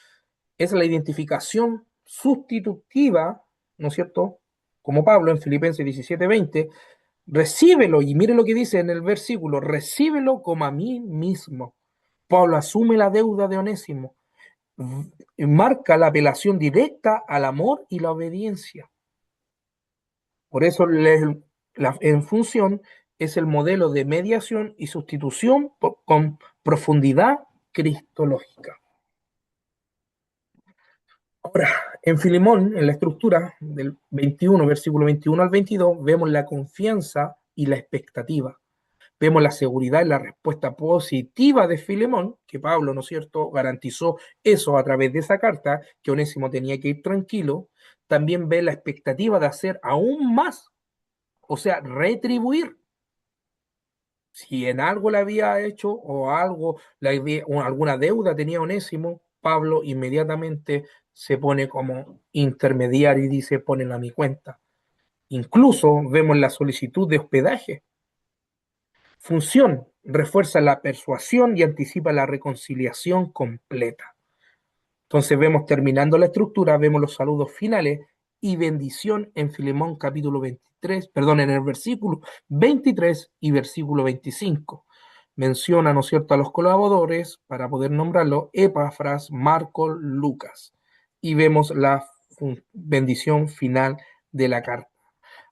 es la identificación sustitutiva, ¿no es cierto?, como Pablo en Filipenses 17:20, recíbelo, y mire lo que dice en el versículo, recíbelo como a mí mismo. Pablo asume la deuda de Onésimo, marca la apelación directa al amor y la obediencia. Por eso en función es el modelo de mediación y sustitución con profundidad cristológica. Ahora, en Filemón, en la estructura del 21, versículo 21 al 22, vemos la confianza y la expectativa. Vemos la seguridad y la respuesta positiva de Filemón, que Pablo, ¿no es cierto?, garantizó eso a través de esa carta, que Onésimo tenía que ir tranquilo. También ve la expectativa de hacer aún más, o sea, retribuir. Si en algo le había hecho o algo, o alguna deuda tenía Onésimo, Pablo inmediatamente se pone como intermediario y dice, ponela a mi cuenta. Incluso vemos la solicitud de hospedaje. Función, refuerza la persuasión y anticipa la reconciliación completa. Entonces vemos, terminando la estructura, vemos los saludos finales y bendición en Filemón capítulo 23, perdón, en el versículo 23 y versículo 25. Menciona, ¿no es cierto?, a los colaboradores, para poder nombrarlo, Epafras, Marco, Lucas. Y vemos la bendición final de la carta.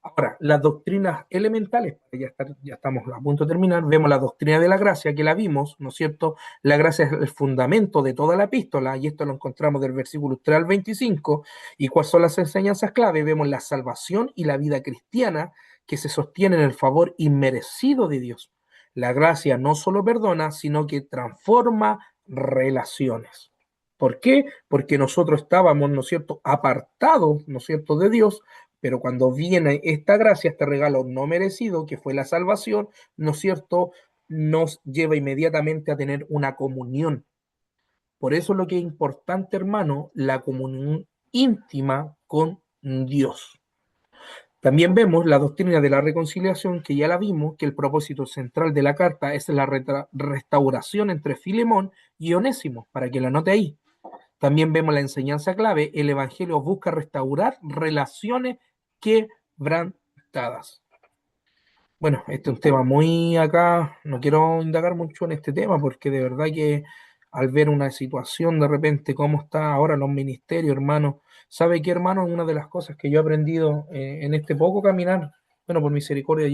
Ahora, las doctrinas elementales, ya estamos a punto de terminar, vemos la doctrina de la gracia, que la vimos, ¿no es cierto? La gracia es el fundamento de toda la epístola, y esto lo encontramos del versículo 3 al 25. ¿Y cuáles son las enseñanzas clave? Vemos la salvación y la vida cristiana, que se sostiene en el favor inmerecido de Dios. La gracia no solo perdona, sino que transforma relaciones. ¿Por qué? Porque nosotros estábamos, ¿no es cierto?, apartados, ¿no es cierto?, de Dios, pero cuando viene esta gracia, este regalo no merecido, que fue la salvación, ¿no es cierto?, nos lleva inmediatamente a tener una comunión. Por eso lo que es importante, hermano, la comunión íntima con Dios. También vemos la doctrina de la reconciliación, que ya la vimos, que el propósito central de la carta es la restauración entre Filemón y Onésimo, para que lo anote ahí. También vemos la enseñanza clave, el Evangelio busca restaurar relaciones quebrantadas. Bueno, este es un tema muy acá, no quiero indagar mucho en este tema, porque de verdad que al ver una situación de repente, cómo está ahora los ministerios, hermano, ¿sabe qué, hermano? Una de las cosas que yo he aprendido en este poco caminar, bueno, por misericordia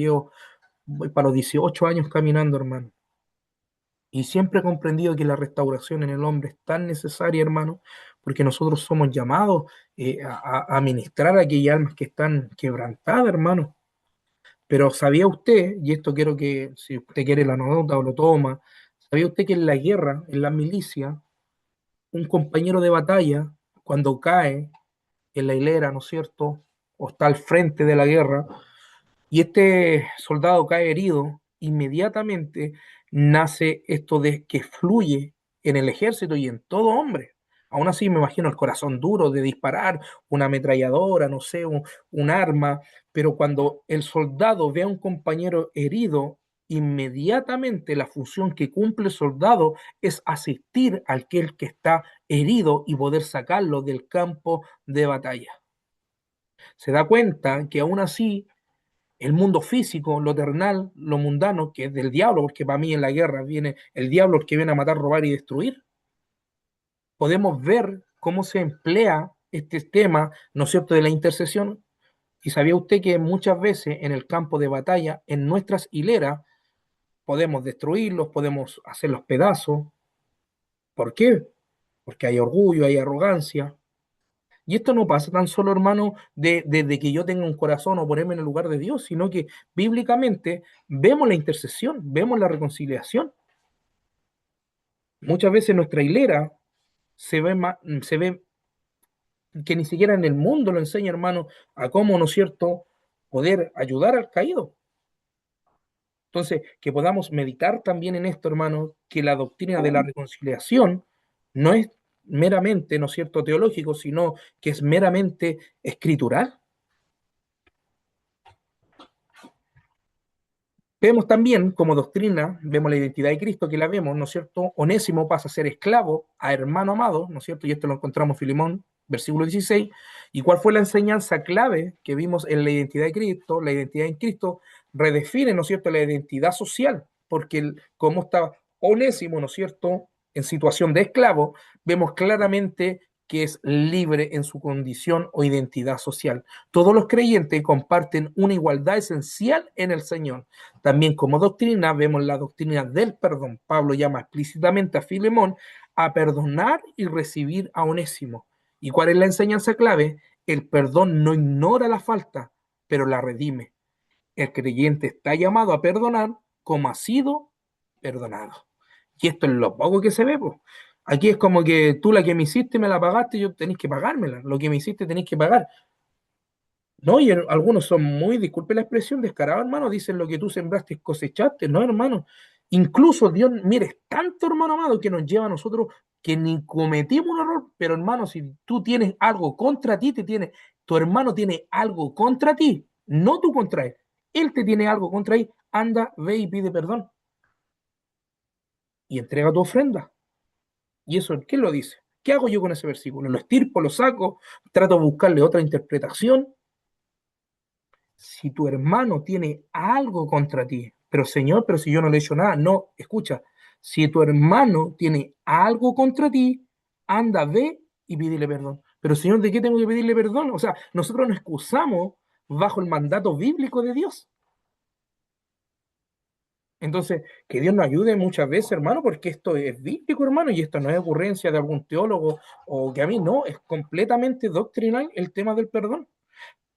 voy para los 18 años caminando, hermano. Y siempre he comprendido que la restauración en el hombre es tan necesaria, hermano, porque nosotros somos llamados a ministrar a aquellas almas que están quebrantadas, hermano. Pero ¿sabía usted, y esto quiero que, si usted quiere la nota o lo toma, ¿sabía usted que en la guerra, en la milicia, un compañero de batalla, cuando cae en la hilera, ¿no es cierto?, o está al frente de la guerra, y este soldado cae herido, inmediatamente nace esto de que fluye en el ejército y en todo hombre? Aún así me imagino el corazón duro de disparar una ametralladora, no sé, un arma, pero cuando el soldado ve a un compañero herido, inmediatamente la función que cumple el soldado es asistir a aquel que está herido y poder sacarlo del campo de batalla. Se da cuenta que aún así el mundo físico, lo terrenal, lo mundano, que es del diablo, porque para mí en la guerra viene el diablo, el que viene a matar, robar y destruir. Podemos ver cómo se emplea este tema, ¿no es cierto?, de la intercesión. ¿Y sabía usted que muchas veces en el campo de batalla, en nuestras hileras, podemos destruirlos, podemos hacerlos pedazos? ¿Por qué? Porque hay orgullo, hay arrogancia. Y esto no pasa tan solo, hermano, de que yo tenga un corazón o ponerme en el lugar de Dios, sino que bíblicamente vemos la intercesión, vemos la reconciliación. Muchas veces nuestra hilera se ve que ni siquiera en el mundo lo enseña, hermano, a cómo, ¿no es cierto?, poder ayudar al caído. Entonces, que podamos meditar también en esto, hermano, que la doctrina de la reconciliación no es meramente, ¿no es cierto?, teológico, sino que es meramente escritural. Vemos también como doctrina, vemos la identidad de Cristo, que la vemos, ¿no es cierto? Onésimo pasa a ser esclavo a hermano amado, ¿no es cierto? Y esto lo encontramos en Filemón, versículo 16. ¿Y cuál fue la enseñanza clave que vimos en la identidad de Cristo? La identidad en Cristo redefine, ¿no es cierto?, la identidad social, porque como está Onésimo, ¿no es cierto?, en situación de esclavo, vemos claramente que es libre en su condición o identidad social. Todos los creyentes comparten una igualdad esencial en el Señor. También como doctrina vemos la doctrina del perdón. Pablo llama explícitamente a Filemón a perdonar y recibir a Onésimo. ¿Y cuál es la enseñanza clave? El perdón no ignora la falta, pero la redime. El creyente está llamado a perdonar como ha sido perdonado. Y esto es lo poco que se ve, pues. Aquí es como que tú la que me hiciste me la pagaste, yo tenéis que pagármela. Lo que me hiciste tenéis que pagar. No, y algunos son muy, disculpe la expresión, descarados, hermano, dicen lo que tú sembraste cosechaste, no, hermano. Incluso Dios, mire, es tanto, hermano amado, que nos lleva a nosotros que ni cometimos un error, pero hermano, si tú tienes algo contra ti, tu hermano tiene algo contra ti, no tú contra él te tiene algo contra él, anda, ve y pide perdón y entrega tu ofrenda. ¿Y eso qué lo dice? ¿Qué hago yo con ese versículo? ¿Lo estirpo, lo saco, trato de buscarle otra interpretación? Si tu hermano tiene algo contra ti, pero Señor, pero si yo no le he hecho nada, no, escucha, si tu hermano tiene algo contra ti, anda, ve y pídele perdón. Pero Señor, ¿de qué tengo que pedirle perdón? O sea, nosotros nos excusamos bajo el mandato bíblico de Dios. Entonces, que Dios nos ayude muchas veces, hermano, porque esto es bíblico, hermano, y esto no es ocurrencia de algún teólogo o que a mí no, es completamente doctrinal el tema del perdón.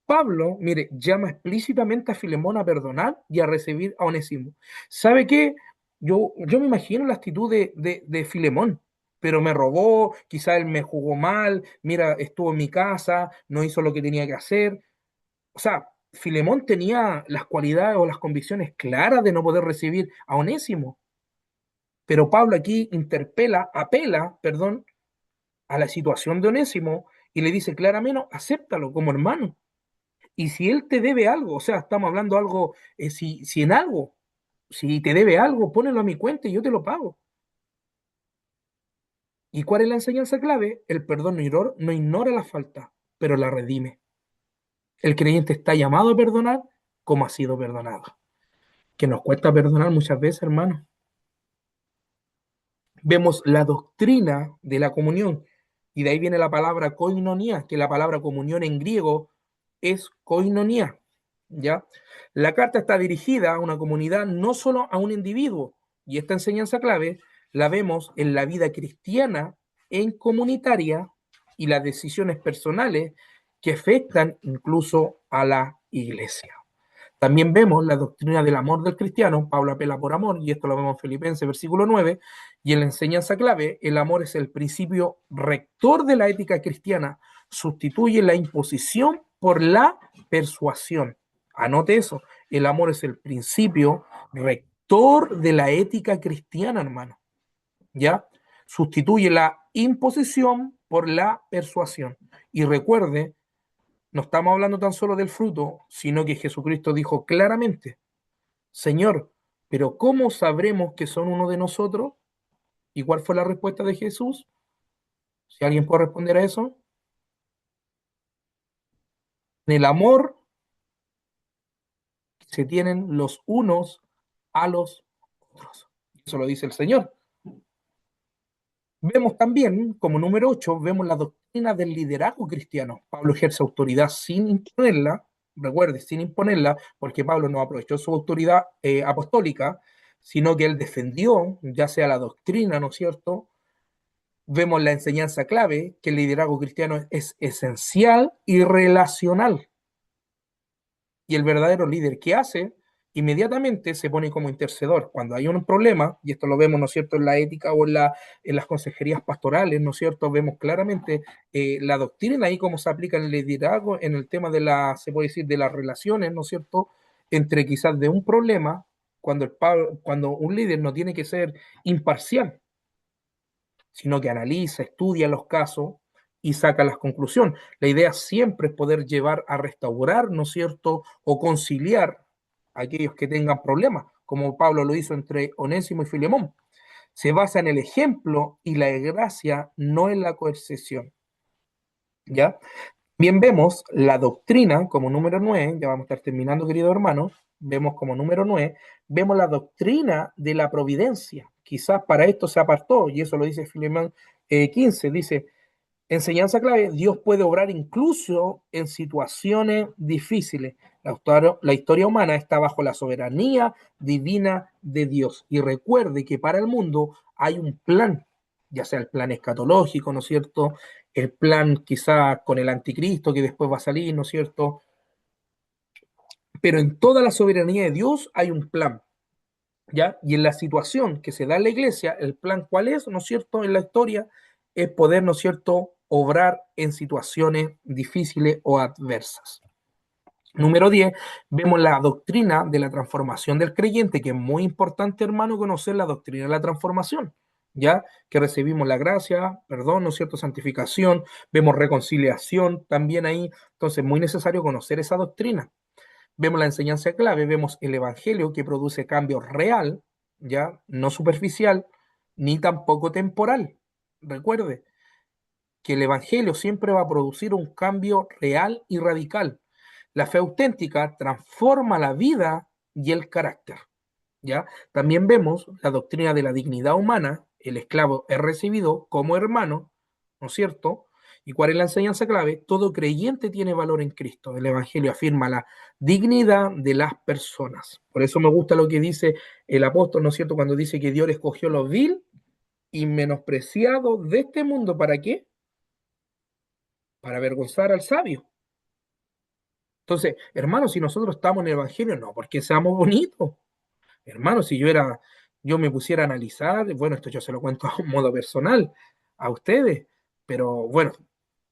Pablo, mire, llama explícitamente a Filemón a perdonar y a recibir a Onésimo. ¿Sabe qué? Yo me imagino la actitud de Filemón, pero me robó, quizá él me jugó mal, mira, estuvo en mi casa, no hizo lo que tenía que hacer. O sea, Filemón tenía las cualidades o las convicciones claras de no poder recibir a Onésimo, pero Pablo aquí apela, perdón, a la situación de Onésimo y le dice claramente, acéptalo como hermano. Y si él te debe algo, o sea, estamos hablando algo, si te debe algo, ponelo a mi cuenta y yo te lo pago. ¿Y cuál es la enseñanza clave? El perdón no ignora la falta, pero la redime. El creyente está llamado a perdonar como ha sido perdonado. Que nos cuesta perdonar muchas veces, hermano. Vemos la doctrina de la comunión, y de ahí viene la palabra koinonia, que la palabra comunión en griego es koinonia. ¿Ya? La carta está dirigida a una comunidad, no solo a un individuo, y esta enseñanza clave la vemos en la vida cristiana, en comunitaria, y las decisiones personales que afectan incluso a la iglesia. También vemos la doctrina del amor del cristiano, Pablo apela por amor, y esto lo vemos en Filipenses, versículo 9, y en la enseñanza clave, el amor es el principio rector de la ética cristiana, sustituye la imposición por la persuasión. Anote eso, el amor es el principio rector de la ética cristiana, hermano, ¿ya? Sustituye la imposición por la persuasión. Y recuerde, no estamos hablando tan solo del fruto, sino que Jesucristo dijo claramente, Señor, pero ¿cómo sabremos que son uno de nosotros? ¿Y cuál fue la respuesta de Jesús? Si alguien puede responder a eso. En el amor se tienen los unos a los otros. Eso lo dice el Señor. Vemos también, como número 8, vemos la doctrina del liderazgo cristiano. Pablo ejerce autoridad sin imponerla, recuerde, sin imponerla, porque Pablo no aprovechó su autoridad apostólica, sino que él defendió, ya sea la doctrina, ¿no es cierto? Vemos la enseñanza clave, que el liderazgo cristiano es esencial y relacional. Y el verdadero líder, ¿qué hace? Inmediatamente se pone como intercedor. Cuando hay un problema, y esto lo vemos, ¿no es cierto?, en la ética o en las consejerías pastorales, ¿no es cierto?, vemos claramente la doctrina ahí cómo se aplica en el liderazgo, en el tema se puede decir, de las relaciones, ¿no es cierto?, entre quizás de un problema, cuando un líder no tiene que ser imparcial, sino que analiza, estudia los casos y saca las conclusiones. La idea siempre es poder llevar a restaurar, ¿no es cierto?, o conciliar a aquellos que tengan problemas, como Pablo lo hizo entre Onésimo y Filemón. Se basa en el ejemplo y la gracia, no en la coerción. ¿Ya? Bien, vemos la doctrina como número 9, ya vamos a estar terminando, queridos hermanos, vemos como número 9, vemos la doctrina de la providencia, quizás para esto se apartó, y eso lo dice Filemón 15, dice, enseñanza clave, Dios puede obrar incluso en situaciones difíciles. La historia humana está bajo la soberanía divina de Dios. Y recuerde que para el mundo hay un plan, ya sea el plan escatológico, ¿no es cierto? El plan quizá con el anticristo que después va a salir, ¿no es cierto? Pero en toda la soberanía de Dios hay un plan, ¿ya? Y en la situación que se da en la iglesia, el plan cuál es, ¿no es cierto? En la historia es poder, ¿no es cierto?, obrar en situaciones difíciles o adversas. Número 10, vemos la doctrina de la transformación del creyente, que es muy importante, hermano, conocer la doctrina de la transformación, ¿ya? Que recibimos la gracia, perdón, ¿no es cierto?, santificación, vemos reconciliación también ahí, entonces muy necesario conocer esa doctrina. Vemos la enseñanza clave, vemos el evangelio que produce cambio real, ya, no superficial, ni tampoco temporal. Recuerde que el evangelio siempre va a producir un cambio real y radical. La fe auténtica transforma la vida y el carácter, ¿ya? También vemos la doctrina de la dignidad humana, el esclavo es recibido como hermano, ¿no es cierto? ¿Y cuál es la enseñanza clave? Todo creyente tiene valor en Cristo. El Evangelio afirma la dignidad de las personas. Por eso me gusta lo que dice el apóstol, ¿no es cierto? Cuando dice que Dios escogió lo vil y menospreciado de este mundo. ¿Para qué? Para avergonzar al sabio. Entonces, hermanos, si nosotros estamos en el Evangelio, no porque seamos bonitos. Hermano, si yo me pusiera a analizar, bueno, esto yo se lo cuento a un modo personal a ustedes, pero bueno,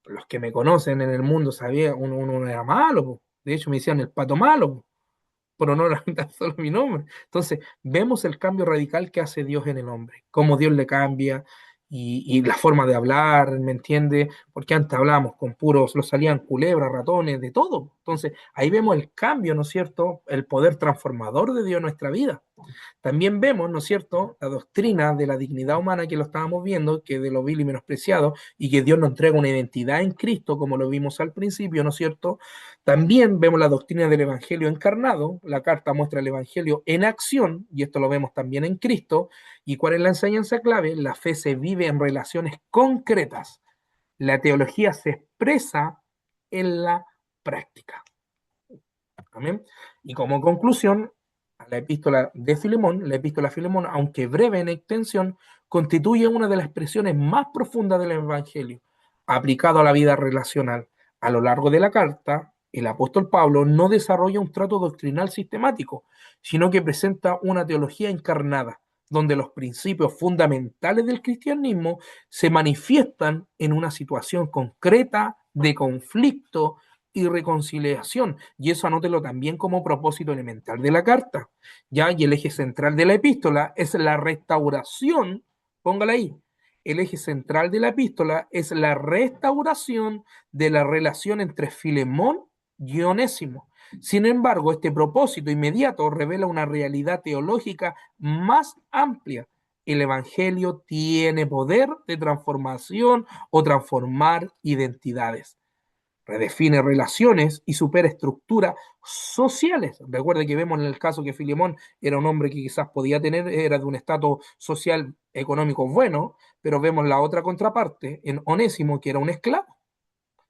los que me conocen en el mundo sabían, uno era malo, po. De hecho me decían el pato malo, po, por honor a tan solo mi nombre. Entonces, vemos el cambio radical que hace Dios en el hombre, cómo Dios le cambia y la forma de hablar, ¿me entiende? Porque antes hablábamos con puros, los salían culebras, ratones, de todo. Entonces, ahí vemos el cambio, ¿no es cierto? El poder transformador de Dios en nuestra vida. También vemos, ¿no es cierto?, la doctrina de la dignidad humana que lo estábamos viendo, que de lo vil y menospreciado, y que Dios nos entrega una identidad en Cristo, como lo vimos al principio, ¿no es cierto? También vemos la doctrina del Evangelio encarnado, la carta muestra el Evangelio en acción, y esto lo vemos también en Cristo. ¿Y cuál es la enseñanza clave? La fe se vive en relaciones concretas. La teología se expresa en la práctica. Amén. Y como conclusión, la epístola de Filemón, la epístola a Filemón, aunque breve en extensión, constituye una de las expresiones más profundas del Evangelio, aplicado a la vida relacional. A lo largo de la carta, el apóstol Pablo no desarrolla un trato doctrinal sistemático, sino que presenta una teología encarnada, donde los principios fundamentales del cristianismo se manifiestan en una situación concreta de conflicto y reconciliación. Y eso anótelo también como propósito elemental de la carta. ¿Ya? Y el eje central de la epístola es la restauración, póngala ahí. El eje central de la epístola es la restauración de la relación entre Filemón y Onésimo. Sin embargo, este propósito inmediato revela una realidad teológica más amplia. El Evangelio tiene poder de transformación o transformar identidades, redefine relaciones y supera estructuras sociales. Recuerde que vemos en el caso que Filemón era un hombre que quizás podía tener, era de un estatus social económico bueno, pero vemos la otra contraparte en Onésimo, que era un esclavo.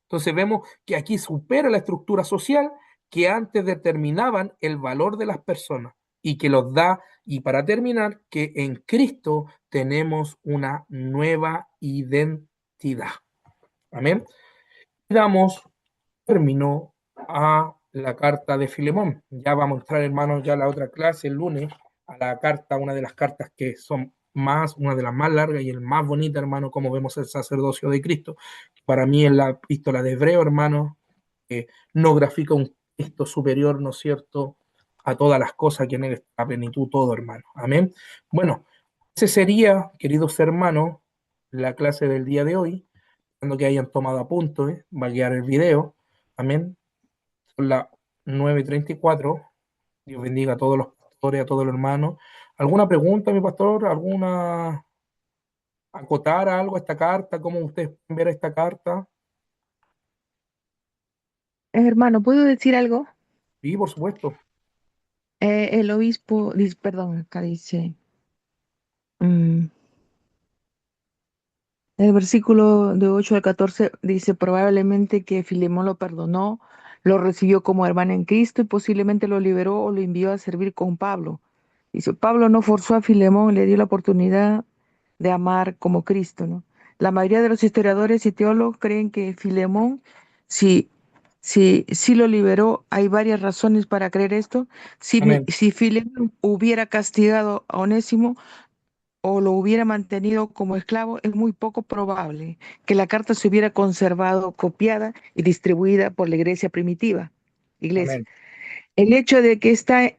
Entonces vemos que aquí supera la estructura social que antes determinaban el valor de las personas y que los da, y para terminar, que en Cristo tenemos una nueva identidad. Amén. Damos término a la carta de Filemón. Ya vamos a entrar, hermanos, ya a la otra clase el lunes, a la carta, una de las cartas que son más, una de las más largas y el más bonita, hermano, como vemos el sacerdocio de Cristo. Para mí es la epístola de Hebreo, hermano, que no grafica un Cristo superior, ¿no es cierto?, a todas las cosas, que en él está la plenitud, todo, hermano. Amén. Bueno, ese sería, queridos hermanos, la clase del día de hoy, que hayan tomado apuntes, va a guiar el video. Amén. Son las 9:34. Dios bendiga a todos los pastores, a todos los hermanos. ¿Alguna pregunta, mi pastor? ¿Alguna acotar algo a esta carta? ¿Cómo ustedes pueden ver esta carta? Hermano, ¿puedo decir algo? Sí, por supuesto. El obispo, perdón, acá dice, mm, el versículo de 8 al 14 dice probablemente que Filemón lo perdonó, lo recibió como hermano en Cristo y posiblemente lo liberó o lo envió a servir con Pablo. Dice, Pablo no forzó a Filemón, le dio la oportunidad de amar como Cristo, ¿no? La mayoría de los historiadores y teólogos creen que Filemón sí, sí lo liberó. Hay varias razones para creer esto. Amén, Si Filemón hubiera castigado a Onésimo, o lo hubiera mantenido como esclavo, es muy poco probable que la carta se hubiera conservado copiada y distribuida por la iglesia primitiva. Iglesia. amén, El hecho de que está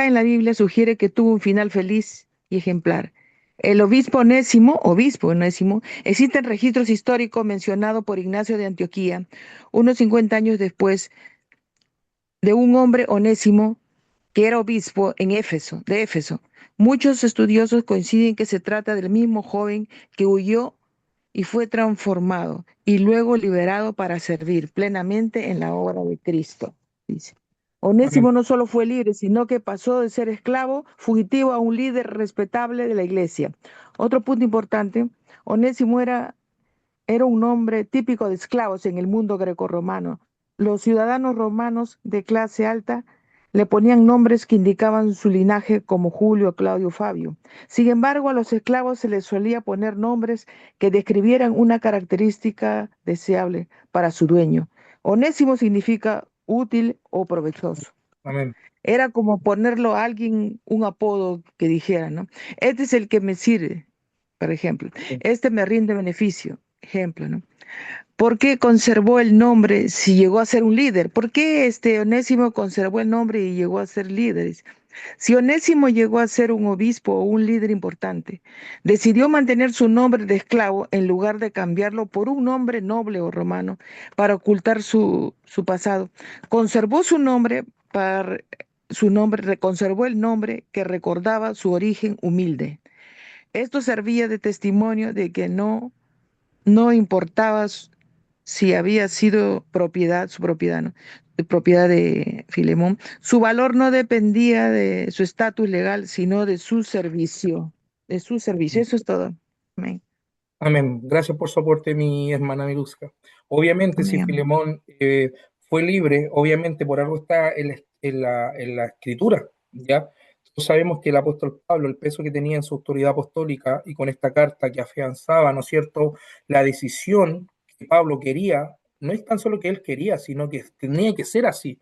en la Biblia sugiere que tuvo un final feliz y ejemplar. El obispo Onésimo, existen registros históricos mencionados por Ignacio de Antioquía, unos 50 años después, de un hombre Onésimo que era obispo en Éfeso, de Éfeso. Muchos estudiosos coinciden que se trata del mismo joven que huyó y fue transformado y luego liberado para servir plenamente en la obra de Cristo, dice. amén, Onésimo no solo fue libre, sino que pasó de ser esclavo fugitivo a un líder respetable de la iglesia. Otro punto importante, Onésimo era un nombre típico de esclavos en el mundo grecorromano. Los ciudadanos romanos de clase alta le ponían nombres que indicaban su linaje como Julio, Claudio, Fabio. Sin embargo, a los esclavos se les solía poner nombres que describieran una característica deseable para su dueño. Onésimo significa útil o provechoso. amén. Era como ponerlo a alguien un apodo que dijera, ¿no? Este es el que me sirve, por ejemplo. Sí, Este me rinde beneficio, ejemplo, ¿no? ¿Por qué conservó el nombre si llegó a ser un líder? ¿Por qué este Onésimo conservó el nombre y llegó a ser líder? Si Onésimo llegó a ser un obispo o un líder importante, decidió mantener su nombre de esclavo en lugar de cambiarlo por un nombre noble o romano para ocultar su pasado. Conservó conservó el nombre que recordaba su origen humilde. Esto servía de testimonio de que no importaba si había sido su propiedad, ¿no? De propiedad de Filemón. Su valor no dependía de su estatus legal, sino de su servicio. De su servicio. Eso es todo. Amén. amén. Gracias por su aporte, mi hermana Miluska. Obviamente, si Amén. Filemón fue libre, obviamente por algo está en la escritura, ¿ya? Todos sabemos que el apóstol Pablo, el peso que tenía en su autoridad apostólica y con esta carta que afianzaba, ¿no es cierto?, la decisión que Pablo quería, no es tan solo que él quería, sino que tenía que ser así.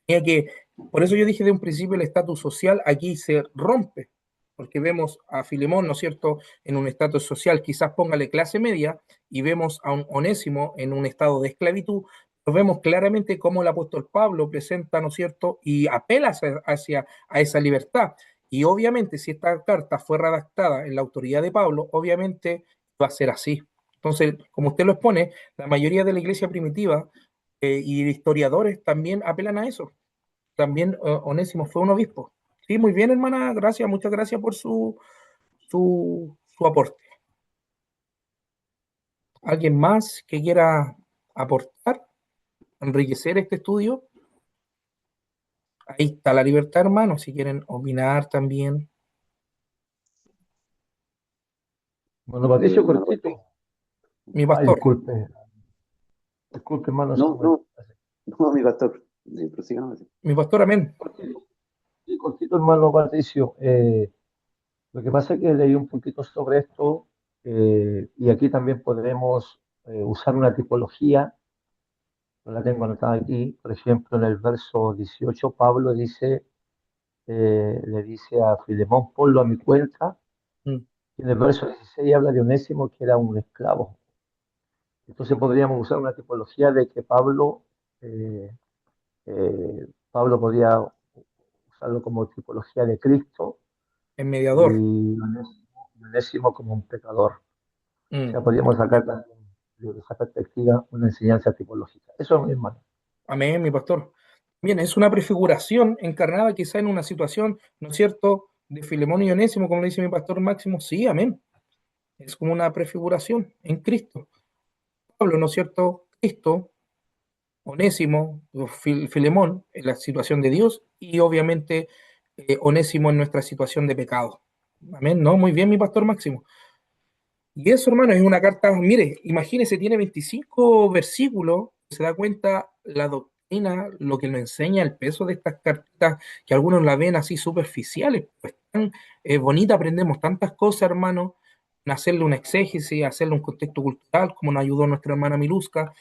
Tenía que, por eso yo dije de un principio el estatus social aquí se rompe, porque vemos a Filemón, ¿no es cierto?, en un estatus social, quizás póngale clase media, y vemos a un Onésimo en un estado de esclavitud. Nos vemos claramente cómo el apóstol Pablo presenta, ¿no es cierto?, y apela hacia a esa libertad. Y obviamente, si esta carta fue redactada en la autoridad de Pablo, obviamente va a ser así. Entonces, como usted lo expone, la mayoría de la iglesia primitiva y de historiadores también apelan a eso. También Onésimo fue un obispo. Sí, muy bien, hermana, gracias, muchas gracias por su aporte. ¿Alguien más que quiera aportar, enriquecer este estudio? Ahí está la libertad, hermano, si quieren opinar también. Bueno, Patricio, hermano cortito. Patricio. Mi Ay, pastor, disculpe, hermano No, Samuel. no, no, mi pastor. Prosigamos así. mi pastor, amén. Cortito, sí, cortito, hermano Patricio. Lo que pasa es que leí un poquito sobre esto y aquí también podremos usar una tipología, no la tengo anotada aquí, por ejemplo, en el verso 18 Pablo le dice a Filemón, ponlo a mi cuenta, Mm, y en el verso 16 habla de Onésimo que era un esclavo. Entonces podríamos usar una tipología de que eh, Pablo podía usarlo como tipología de Cristo el mediador. y Onésimo como un pecador. O Mm, sea, podríamos sacar también desde esa perspectiva una enseñanza tipológica. Eso, mi hermano. amén, mi pastor. Bien, es una prefiguración encarnada quizá en una situación, ¿no es cierto?, de Filemón y Onésimo, como le dice mi pastor Máximo. Sí, amén. Es como una prefiguración en Cristo. Pablo, ¿no es cierto? Cristo, Onésimo, Filemón en la situación de Dios y obviamente Onésimo en nuestra situación de pecado. Amén. No, muy bien, mi pastor Máximo. Y eso, hermano, es una carta, mire, imagínese, tiene 25 versículos, se da cuenta la doctrina, lo que nos enseña, el peso de estas cartas, que algunos la ven así superficiales, pues tan bonita, aprendemos tantas cosas, hermano, en hacerle una exégesis, hacerle un contexto cultural, como nos ayudó nuestra hermana Miluska,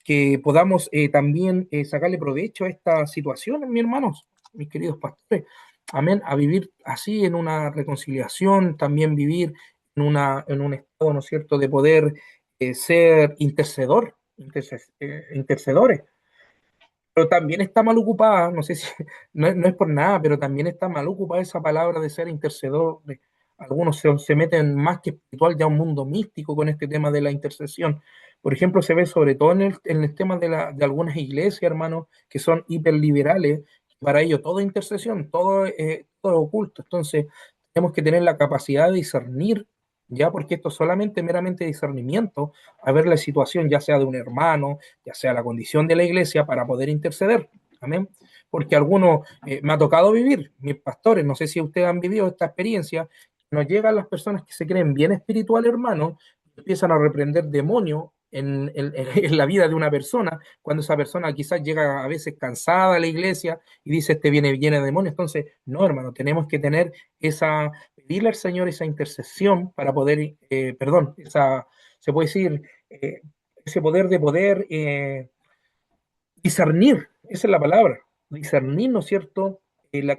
que podamos también sacarle provecho a esta situación, mis hermanos, mis queridos pastores. Amén, a vivir así en una reconciliación, también vivir en un estado, ¿no es cierto?, de poder ser intercedores. Pero también está mal ocupada, no sé si, no es por nada, pero también está mal ocupada esa palabra de ser intercedor. Algunos se meten más que espiritual ya a un mundo místico con este tema de la intercesión. Por ejemplo, se ve sobre todo en el tema de algunas iglesias, hermanos, que son hiperliberales. Para ellos todo es intercesión, todo es oculto. Entonces, tenemos que tener la capacidad de discernir, ya porque esto es solamente meramente discernimiento, a ver la situación, ya sea de un hermano, ya sea la condición de la iglesia, para poder interceder. Amén. Porque algunos, me ha tocado vivir, mis pastores, no sé si ustedes han vivido esta experiencia, nos llegan las personas que se creen bien espirituales, hermano, y empiezan a reprender demonios en la vida de una persona, cuando esa persona quizás llega a veces cansada a la iglesia y dice, este viene lleno de demonios. Entonces, no, hermano, tenemos que tener pedirle al Señor esa intercesión para poder, perdón, se puede decir, ese poder de poder discernir, esa es la palabra, discernir, ¿no es cierto?,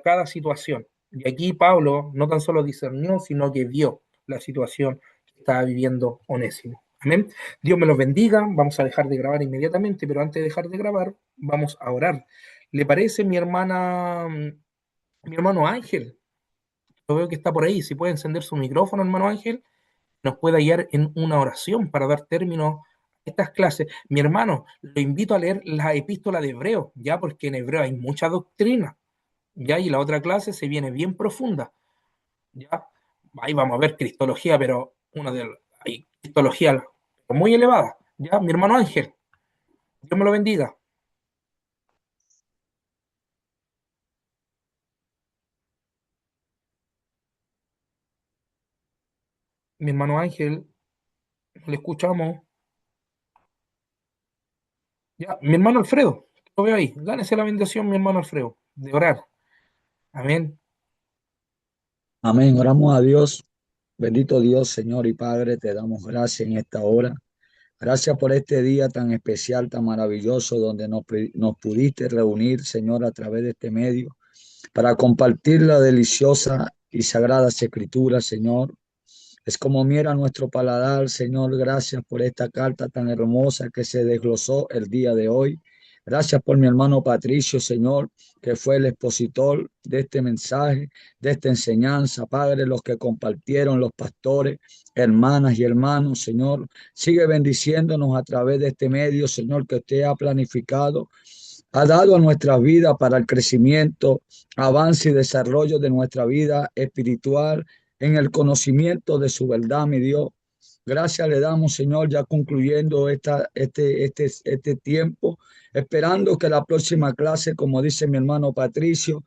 cada situación. Y aquí Pablo no tan solo discernió, sino que vio la situación que estaba viviendo Onésimo. Amén. Dios me los bendiga. Vamos a dejar de grabar inmediatamente, pero antes de dejar de grabar, vamos a orar. ¿Le parece mi hermana, mi hermano Ángel? Lo veo que está por ahí. Si puede encender su micrófono, hermano Ángel, nos pueda guiar en una oración para dar término a estas clases. Mi hermano, lo invito a leer la epístola de Hebreo, ya porque en Hebreo hay mucha doctrina, ya, y la otra clase se viene bien profunda, ya. Ahí vamos a ver cristología, pero hay cristología muy elevada, ya, mi hermano Ángel, Dios me lo bendiga. Mi hermano Ángel, le escuchamos. Ya, mi hermano Alfredo, lo veo ahí. Gánese la bendición, mi hermano Alfredo, de orar. Amén. Amén. Oramos a Dios. Bendito Dios, Señor y Padre, te damos gracias en esta hora. Gracias por este día tan especial, tan maravilloso, donde nos pudiste reunir, Señor, a través de este medio, para compartir la deliciosa y sagrada escritura, Señor. Es como mira nuestro paladar, Señor. Gracias por esta carta tan hermosa que se desglosó el día de hoy. Gracias por mi hermano Patricio, Señor, que fue el expositor de este mensaje, de esta enseñanza. Padre, los que compartieron, los pastores, hermanas y hermanos, Señor, sigue bendiciéndonos a través de este medio, Señor, que usted ha planificado, ha dado a nuestra vida para el crecimiento, avance y desarrollo de nuestra vida espiritual en el conocimiento de su verdad, mi Dios. Gracias le damos, Señor, ya concluyendo este tiempo, esperando que la próxima clase, como dice mi hermano Patricio,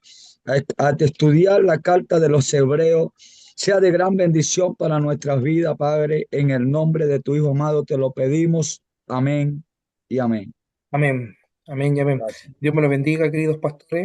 a estudiar la carta de los Hebreos, sea de gran bendición para nuestras vidas, Padre. En el nombre de tu Hijo amado te lo pedimos. Amén y amén. Amén. Amén y amén. Gracias. Dios me lo bendiga, queridos pastores.